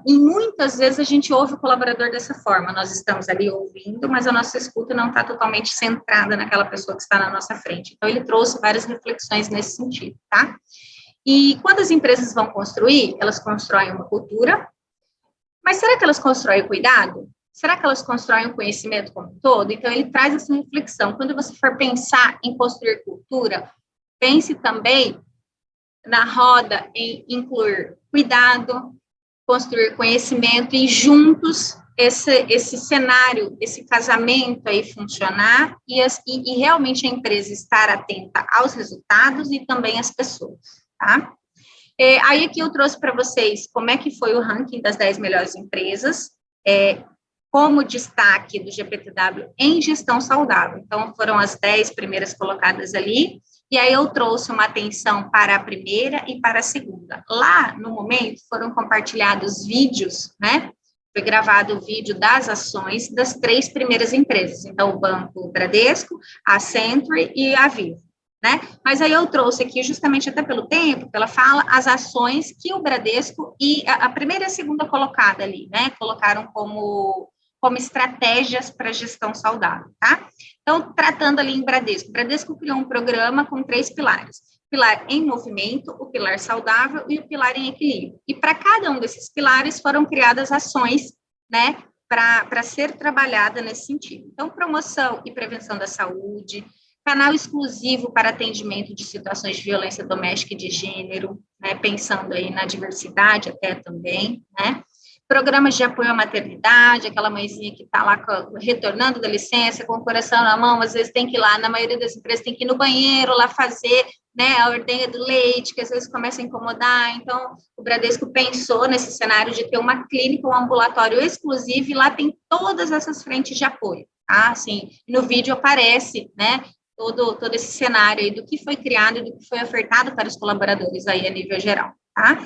e muitas vezes a gente ouve o colaborador dessa forma, nós estamos ali ouvindo, mas a nossa escuta não está totalmente centrada naquela pessoa que está na nossa frente. Então, ele trouxe várias reflexões nesse sentido, tá? E quando as empresas vão construir, elas constroem uma cultura, mas será que elas constroem o cuidado? Será que elas constroem o conhecimento como um todo? Então, ele traz essa reflexão. Quando você for pensar em construir cultura, pense também na roda em incluir cuidado, construir conhecimento e juntos esse cenário, esse casamento aí funcionar e realmente a empresa estar atenta aos resultados e também às pessoas, tá? Aí aqui eu trouxe para vocês como é que foi o ranking das 10 melhores empresas, como destaque do GPTW em gestão saudável. Então, foram as 10 primeiras colocadas ali, e aí eu trouxe uma atenção para a primeira e para a segunda. Lá, no momento, foram compartilhados vídeos, né? Foi gravado o vídeo das ações das 3 primeiras empresas. Então, o Banco Bradesco, a Century e a Vivo, né? Mas aí eu trouxe aqui, justamente até pelo tempo, pela fala, as ações que o Bradesco e a primeira e a segunda colocada ali, né? Colocaram como estratégias para gestão saudável, tá? Então, tratando ali em Bradesco, o Bradesco criou um programa com 3 pilares. O pilar em movimento, o pilar saudável e o pilar em equilíbrio. E para cada um desses pilares foram criadas ações, né, para ser trabalhada nesse sentido. Então, promoção e prevenção da saúde, canal exclusivo para atendimento de situações de violência doméstica e de gênero, né, pensando aí na diversidade até também, né? Programas de apoio à maternidade, aquela mãezinha que está lá retornando da licença, com o coração na mão, às vezes tem que ir lá, na maioria das empresas tem que ir no banheiro lá fazer, né, a ordenha do leite, que às vezes começa a incomodar. Então, o Bradesco pensou nesse cenário de ter uma clínica, um ambulatório exclusivo, e lá tem todas essas frentes de apoio, tá? Assim, no vídeo aparece, né, todo esse cenário aí do que foi criado e do que foi ofertado para os colaboradores aí a nível geral, tá?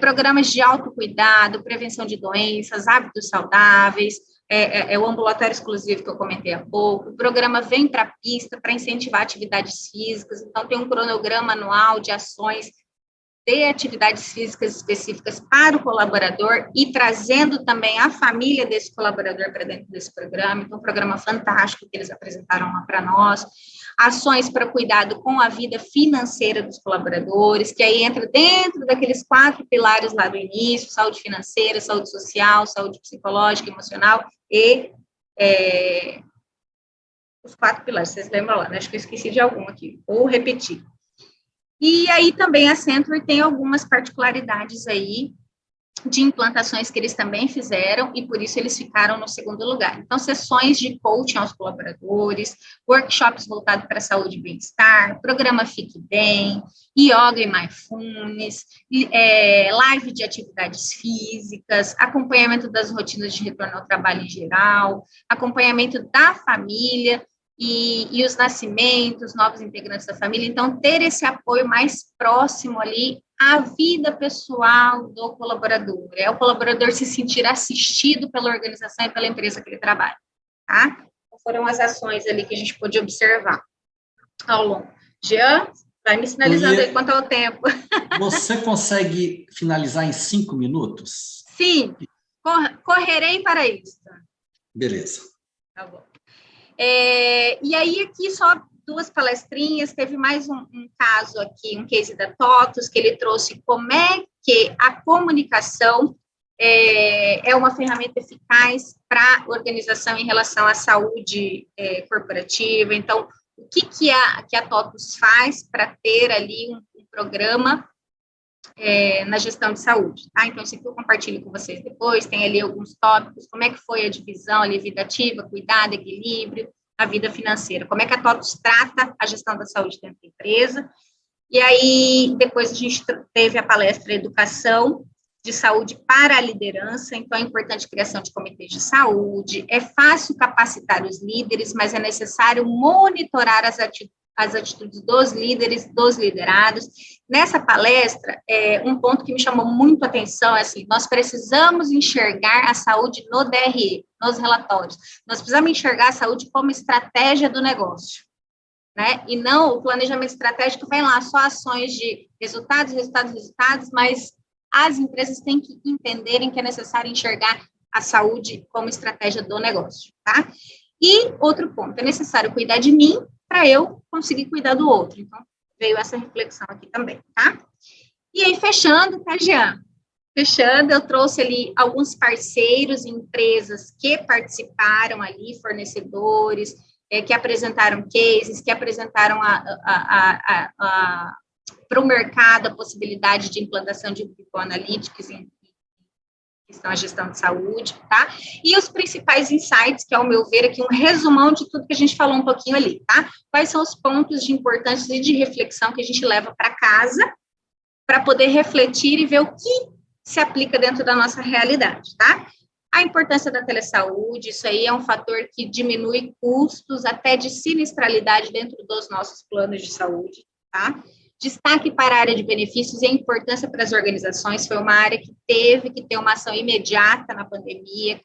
Programas de autocuidado, prevenção de doenças, hábitos saudáveis, o ambulatório exclusivo que eu comentei há pouco, o programa Vem para a Pista para incentivar atividades físicas, então tem um cronograma anual de ações de atividades físicas específicas para o colaborador e trazendo também a família desse colaborador para dentro desse programa, então um programa fantástico que eles apresentaram lá para nós, ações para cuidado com a vida financeira dos colaboradores, que aí entra dentro daqueles 4 pilares lá do início, saúde financeira, saúde social, saúde psicológica, emocional e os 4 pilares, vocês lembram lá, né? Acho que eu esqueci de algum aqui, ou repetir. E aí também a Century tem algumas particularidades aí de implantações que eles também fizeram e por isso eles ficaram no segundo lugar. Então, sessões de coaching aos colaboradores, workshops voltados para saúde e bem-estar, programa Fique Bem, yoga e mindfulness, live de atividades físicas, acompanhamento das rotinas de retorno ao trabalho em geral, acompanhamento da família, e os nascimentos, novos integrantes da família, então ter esse apoio mais próximo ali à vida pessoal do colaborador, o colaborador se sentir assistido pela organização e pela empresa que ele trabalha, tá? Então, foram as ações ali que a gente pôde observar ao longo. Jean, vai me sinalizando aí quanto ao tempo. Você consegue finalizar em 5 minutos? Sim, correrei para isso. Beleza. Tá bom. E aí, aqui só 2 palestrinhas, teve mais um caso aqui, um case da TOTUS, que ele trouxe como é que a comunicação é uma ferramenta eficaz para a organização em relação à saúde corporativa. Então, o que a TOTUS faz para ter ali um programa na gestão de saúde, tá? Então, isso aqui eu compartilho com vocês depois, tem ali alguns tópicos, como é que foi a divisão ali, vida ativa, cuidado, equilíbrio, a vida financeira, como é que a TOTUS trata a gestão da saúde dentro da empresa, e aí, depois a gente teve a palestra Educação de Saúde para a Liderança, então é importante a criação de comitês de saúde, é fácil capacitar os líderes, mas é necessário monitorar as atitudes dos líderes, dos liderados. Nessa palestra, um ponto que me chamou muito a atenção é assim, nós precisamos enxergar a saúde no DRE, nos relatórios. Nós precisamos enxergar a saúde como estratégia do negócio, né? E não o planejamento estratégico vem lá só ações de resultados, mas as empresas têm que entenderem que é necessário enxergar a saúde como estratégia do negócio, tá? E outro ponto, é necessário cuidar de mim para eu conseguir cuidar do outro. Então, veio essa reflexão aqui também, tá? E aí, fechando, tá, Jean? Fechando, eu trouxe ali alguns parceiros, empresas que participaram ali, fornecedores, que apresentaram cases, que apresentaram para o mercado a possibilidade de implantação de People Analytics em questão a gestão de saúde, tá? E os principais insights, que, ao meu ver, aqui um resumão de tudo que a gente falou um pouquinho ali, tá? Quais são os pontos de importância e de reflexão que a gente leva para casa para poder refletir e ver o que se aplica dentro da nossa realidade, tá? A importância da telesaúde, isso aí é um fator que diminui custos até de sinistralidade dentro dos nossos planos de saúde, tá? Destaque para a área de benefícios e a importância para as organizações, foi uma área que teve que ter uma ação imediata na pandemia,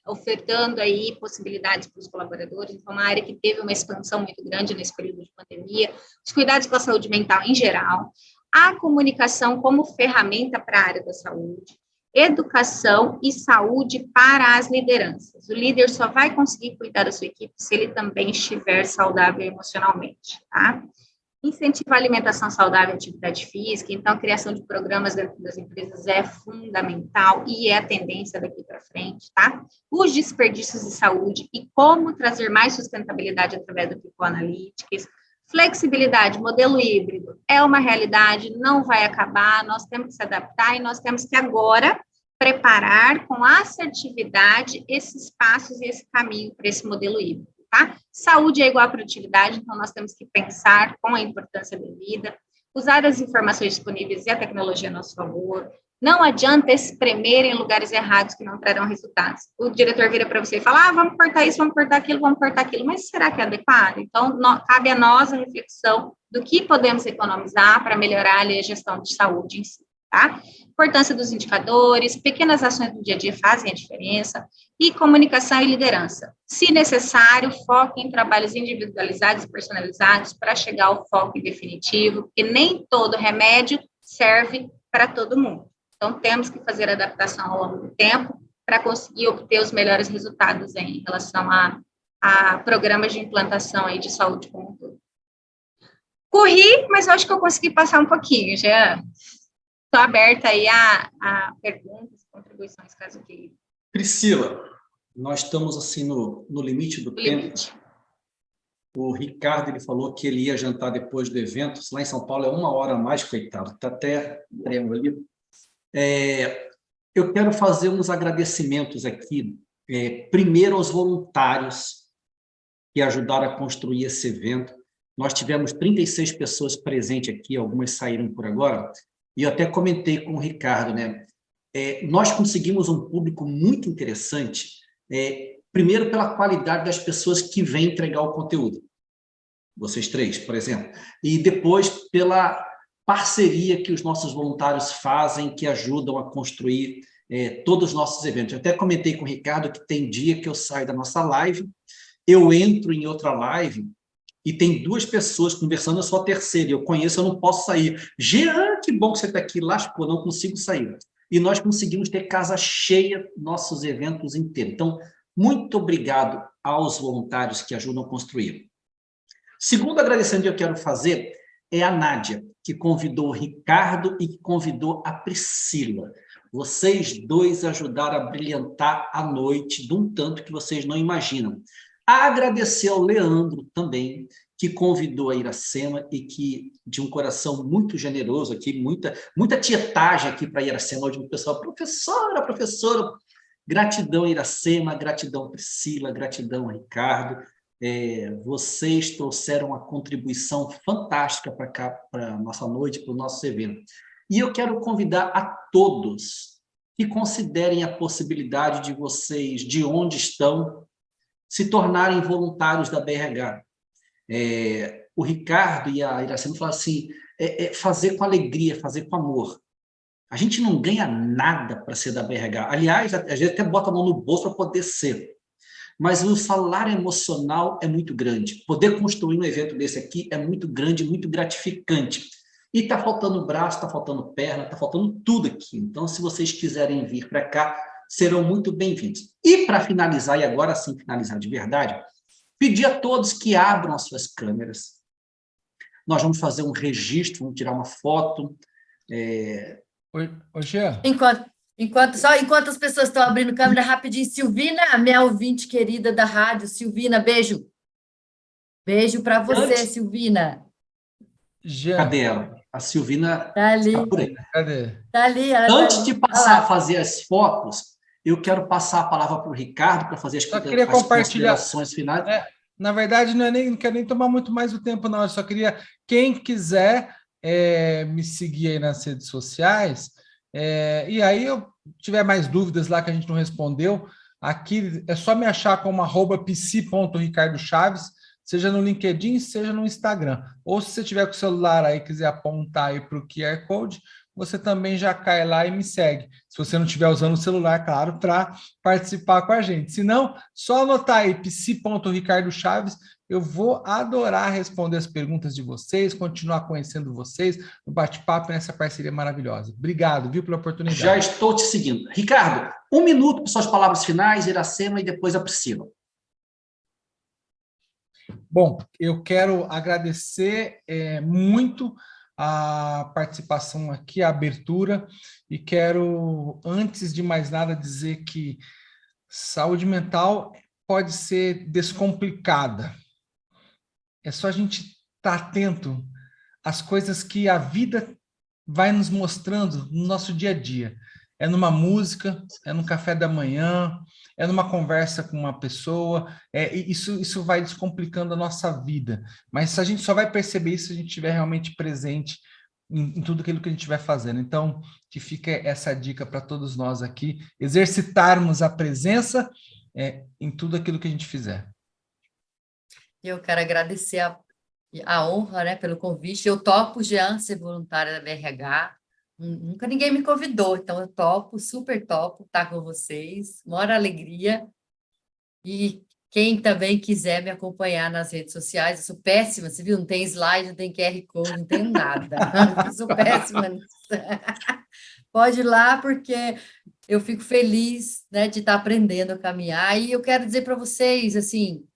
ofertando aí possibilidades para os colaboradores, então uma área que teve uma expansão muito grande nesse período de pandemia, os cuidados com a saúde mental em geral, a comunicação como ferramenta para a área da saúde, educação e saúde para as lideranças. O líder só vai conseguir cuidar da sua equipe se ele também estiver saudável emocionalmente, tá? Incentivar a alimentação saudável e atividade física, então a criação de programas dentro das empresas é fundamental e é a tendência daqui para frente, tá? Os desperdícios de saúde e como trazer mais sustentabilidade através do People Analytics, flexibilidade, modelo híbrido, é uma realidade, não vai acabar, nós temos que se adaptar e nós temos que agora preparar com assertividade esses passos e esse caminho para esse modelo híbrido. Tá? Saúde é igual a produtividade, então nós temos que pensar com a importância devida, usar as informações disponíveis e a tecnologia a nosso favor. Não adianta espremer em lugares errados que não trarão resultados. O diretor vira para você e fala, vamos cortar isso, vamos cortar aquilo, mas será que é adequado? Então, cabe a nós a reflexão do que podemos economizar para melhorar ali, a gestão de saúde em si. tá? Importância dos indicadores, pequenas ações do dia a dia fazem a diferença, e comunicação e liderança. Se necessário, foque em trabalhos individualizados e personalizados para chegar ao foco definitivo, porque nem todo remédio serve para todo mundo. Então, temos que fazer adaptação ao longo do tempo para conseguir obter os melhores resultados em relação a programas de implantação aí de saúde como um todo. Corri, mas eu acho que eu consegui passar um pouquinho, já estou aberta aí a perguntas, contribuições, caso queira. Priscila, nós estamos assim no limite do tempo. O Ricardo, ele falou que ele ia jantar depois do evento. Lá em São Paulo é 1 hora a mais, coitado. Está até tremo ali. Eu quero fazer uns agradecimentos aqui. Primeiro aos voluntários que ajudaram a construir esse evento. Nós tivemos 36 pessoas presentes aqui, algumas saíram por agora, e eu até comentei com o Ricardo, né? Nós conseguimos um público muito interessante, primeiro pela qualidade das pessoas que vêm entregar o conteúdo, vocês três, por exemplo, e depois pela parceria que os nossos voluntários fazem, que ajudam a construir todos os nossos eventos. Eu até comentei com o Ricardo que tem dia que eu saio da nossa live, eu entro em outra live, e tem 2 pessoas conversando, eu sou a terceira, eu conheço, eu não posso sair. Jean, que bom que você está aqui, lascou, não consigo sair. E nós conseguimos ter casa cheia, nossos eventos inteiros. Então, muito obrigado aos voluntários que ajudam a construir. Segundo agradecimento que eu quero fazer é a Nádia, que convidou o Ricardo e que convidou a Priscila. Vocês 2 ajudaram a brilhantar a noite de um tanto que vocês não imaginam. Agradecer ao Leandro também, que convidou a Iracema e que, de um coração muito generoso aqui, muita tietagem aqui para a Iracema, onde o pessoal, professora, gratidão Iracema, gratidão Priscila, gratidão Ricardo, vocês trouxeram uma contribuição fantástica para cá, para a nossa noite, para o nosso evento. E eu quero convidar a todos que considerem a possibilidade de vocês, de onde estão, se tornarem voluntários da BRH. O Ricardo e a Iracema falaram assim, fazer com alegria, fazer com amor. A gente não ganha nada para ser da BRH. Aliás, a gente até bota a mão no bolso para poder ser. Mas o salário emocional é muito grande. Poder construir um evento desse aqui é muito grande, muito gratificante. E está faltando braço, está faltando perna, está faltando tudo aqui. Então, se vocês quiserem vir para cá, serão muito bem-vindos. E para finalizar, e agora sim finalizar de verdade, pedir a todos que abram as suas câmeras. Nós vamos fazer um registro, vamos tirar uma foto. Ô, Jean. Enquanto as pessoas estão abrindo câmera, rapidinho, Silvina, minha ouvinte querida da rádio, Silvina, beijo. Beijo para você, Silvina. Jean. Cadê ela? A Silvina está ali. Está por aí. Cadê? Está ali. Antes de passar a fazer as fotos, eu quero passar a palavra para o Ricardo para fazer as considerações finais. Na verdade, não quero nem tomar muito mais o tempo, não. Eu só queria, quem quiser me seguir aí nas redes sociais, e aí eu tiver mais dúvidas lá que a gente não respondeu, aqui é só me achar como @psi.ricardochaves, seja no LinkedIn, seja no Instagram. Ou se você tiver com o celular aí e quiser apontar aí para o QR Code, você também já cai lá e me segue. Se você não estiver usando o celular, claro, para participar com a gente. Se não, só anotar aí psi.ricardochaves. Eu vou adorar responder as perguntas de vocês, continuar conhecendo vocês no bate-papo nessa parceria maravilhosa. Obrigado, viu, pela oportunidade. Já estou te seguindo. Ricardo, 1 minuto para suas palavras finais, Iracema e depois a Priscila. Bom, eu quero agradecer muito a participação aqui, a abertura, e quero, antes de mais nada, dizer que saúde mental pode ser descomplicada. É só a gente estar atento às coisas que a vida vai nos mostrando no nosso dia a dia. É numa música, é no café da manhã, é numa conversa com uma pessoa, isso vai descomplicando a nossa vida. Mas a gente só vai perceber isso se a gente estiver realmente presente em tudo aquilo que a gente estiver fazendo. Então, que fica essa dica para todos nós aqui, exercitarmos a presença em tudo aquilo que a gente fizer. Eu quero agradecer a honra, né, pelo convite. Eu topo, Jean, ser voluntária da BRH. Nunca ninguém me convidou, então eu topo, super topo estar com vocês, maior alegria. E quem também quiser me acompanhar nas redes sociais, eu sou péssima, você viu? Não tem slide, não tem QR Code, não tenho nada. Eu sou péssima nisso. Pode ir lá, porque eu fico feliz, né, de estar aprendendo a caminhar. E eu quero dizer para vocês, assim,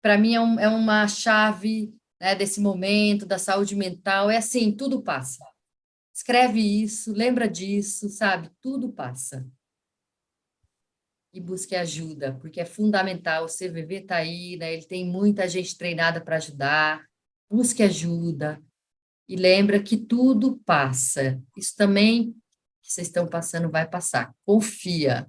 para mim é uma chave, né, desse momento da saúde mental. É assim, tudo passa. Escreve isso, lembra disso, sabe? Tudo passa. E busque ajuda, porque é fundamental. O CVV está aí, né? Ele tem muita gente treinada para ajudar. Busque ajuda. E lembra que tudo passa. Isso também que vocês estão passando vai passar. Confia.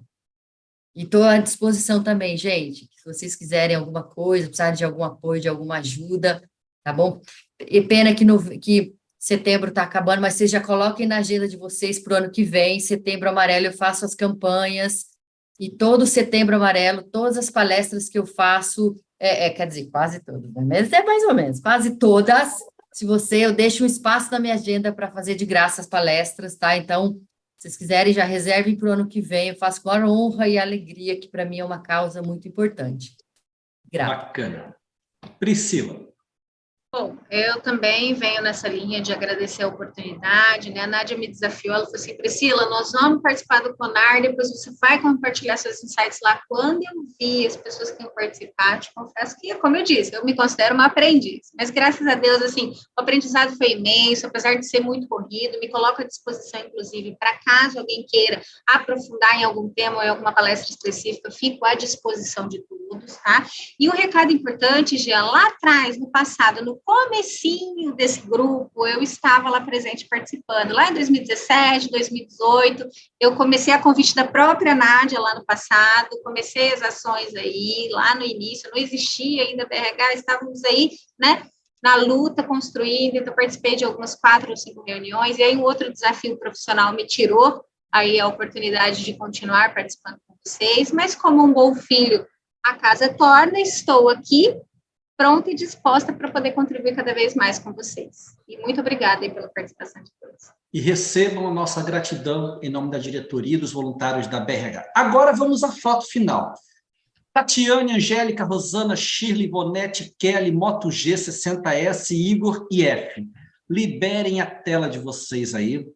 E estou à disposição também, gente. Se vocês quiserem alguma coisa, precisarem de algum apoio, de alguma ajuda, tá bom? E pena que setembro está acabando, mas vocês já coloquem na agenda de vocês para o ano que vem. Setembro Amarelo, eu faço as campanhas. E todo Setembro Amarelo, todas as palestras que eu faço, quer dizer, quase todas, né? Mas é mais ou menos, quase todas. Eu deixo um espaço na minha agenda para fazer de graça as palestras, tá? Então, se vocês quiserem, já reservem para o ano que vem. Eu faço com a honra e alegria, que para mim é uma causa muito importante. Grata. Bacana. Priscila. Bom, eu também venho nessa linha de agradecer a oportunidade, né? A Nádia me desafiou, ela falou assim, Priscila, nós vamos participar do CONAR, depois você vai compartilhar seus insights lá. Quando eu vi as pessoas que iam participar, te confesso que, como eu disse, eu me considero uma aprendiz, mas graças a Deus, assim, o aprendizado foi imenso, apesar de ser muito corrido, me coloco à disposição, inclusive, para caso alguém queira aprofundar em algum tema ou em alguma palestra específica, fico à disposição de todos, tá? E um recado importante, Gia, lá atrás, no passado, no comecinho desse grupo, eu estava lá presente participando. Lá em 2017, 2018, eu comecei a convite da própria Nádia lá no passado, comecei as ações aí, lá no início, não existia ainda BRH, estávamos aí, né, na luta, construindo, então participei de algumas 4 ou 5 reuniões, e aí um outro desafio profissional me tirou aí a oportunidade de continuar participando com vocês, mas como um bom filho, a casa torna, estou aqui, pronta e disposta para poder contribuir cada vez mais com vocês. E muito obrigada aí pela participação de todos. E recebam a nossa gratidão em nome da diretoria e dos voluntários da BRH. Agora vamos à foto final. Tatiane, Angélica, Rosana, Shirley, Ivonete, Kelly, Moto G, 60S, Igor e F. Liberem a tela de vocês aí.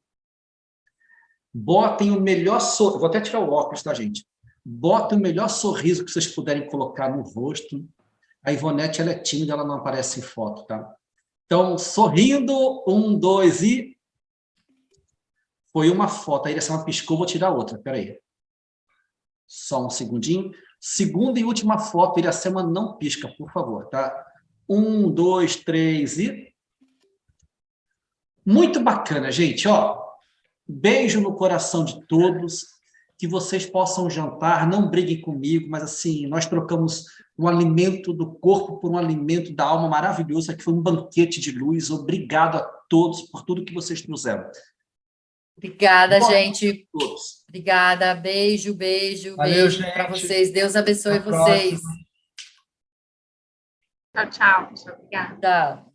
Botem o melhor sorriso. Vou até tirar o óculos, tá, gente? Botem o melhor sorriso que vocês puderem colocar no rosto. A Ivonete, ela é tímida, ela não aparece em foto, tá? Então, sorrindo, 1, 2 e... Foi uma foto, a Iracema piscou, vou tirar outra, peraí. Só um segundinho. Segunda e última foto, Iracema não pisca, por favor, tá? 1, 2, 3 e... Muito bacana, gente, ó. Beijo no coração de todos, que vocês possam jantar, não briguem comigo, mas assim, nós trocamos um alimento do corpo por um alimento da alma maravilhoso, aqui foi um banquete de luz, obrigado a todos por tudo que vocês trouxeram. Obrigada, Boa gente. todos. Obrigada, beijo, beijo, Valeu, beijo para gente. vocês. Deus abençoe Até a vocês. próxima. Tchau, tchau, pessoal. Obrigada. Tchau.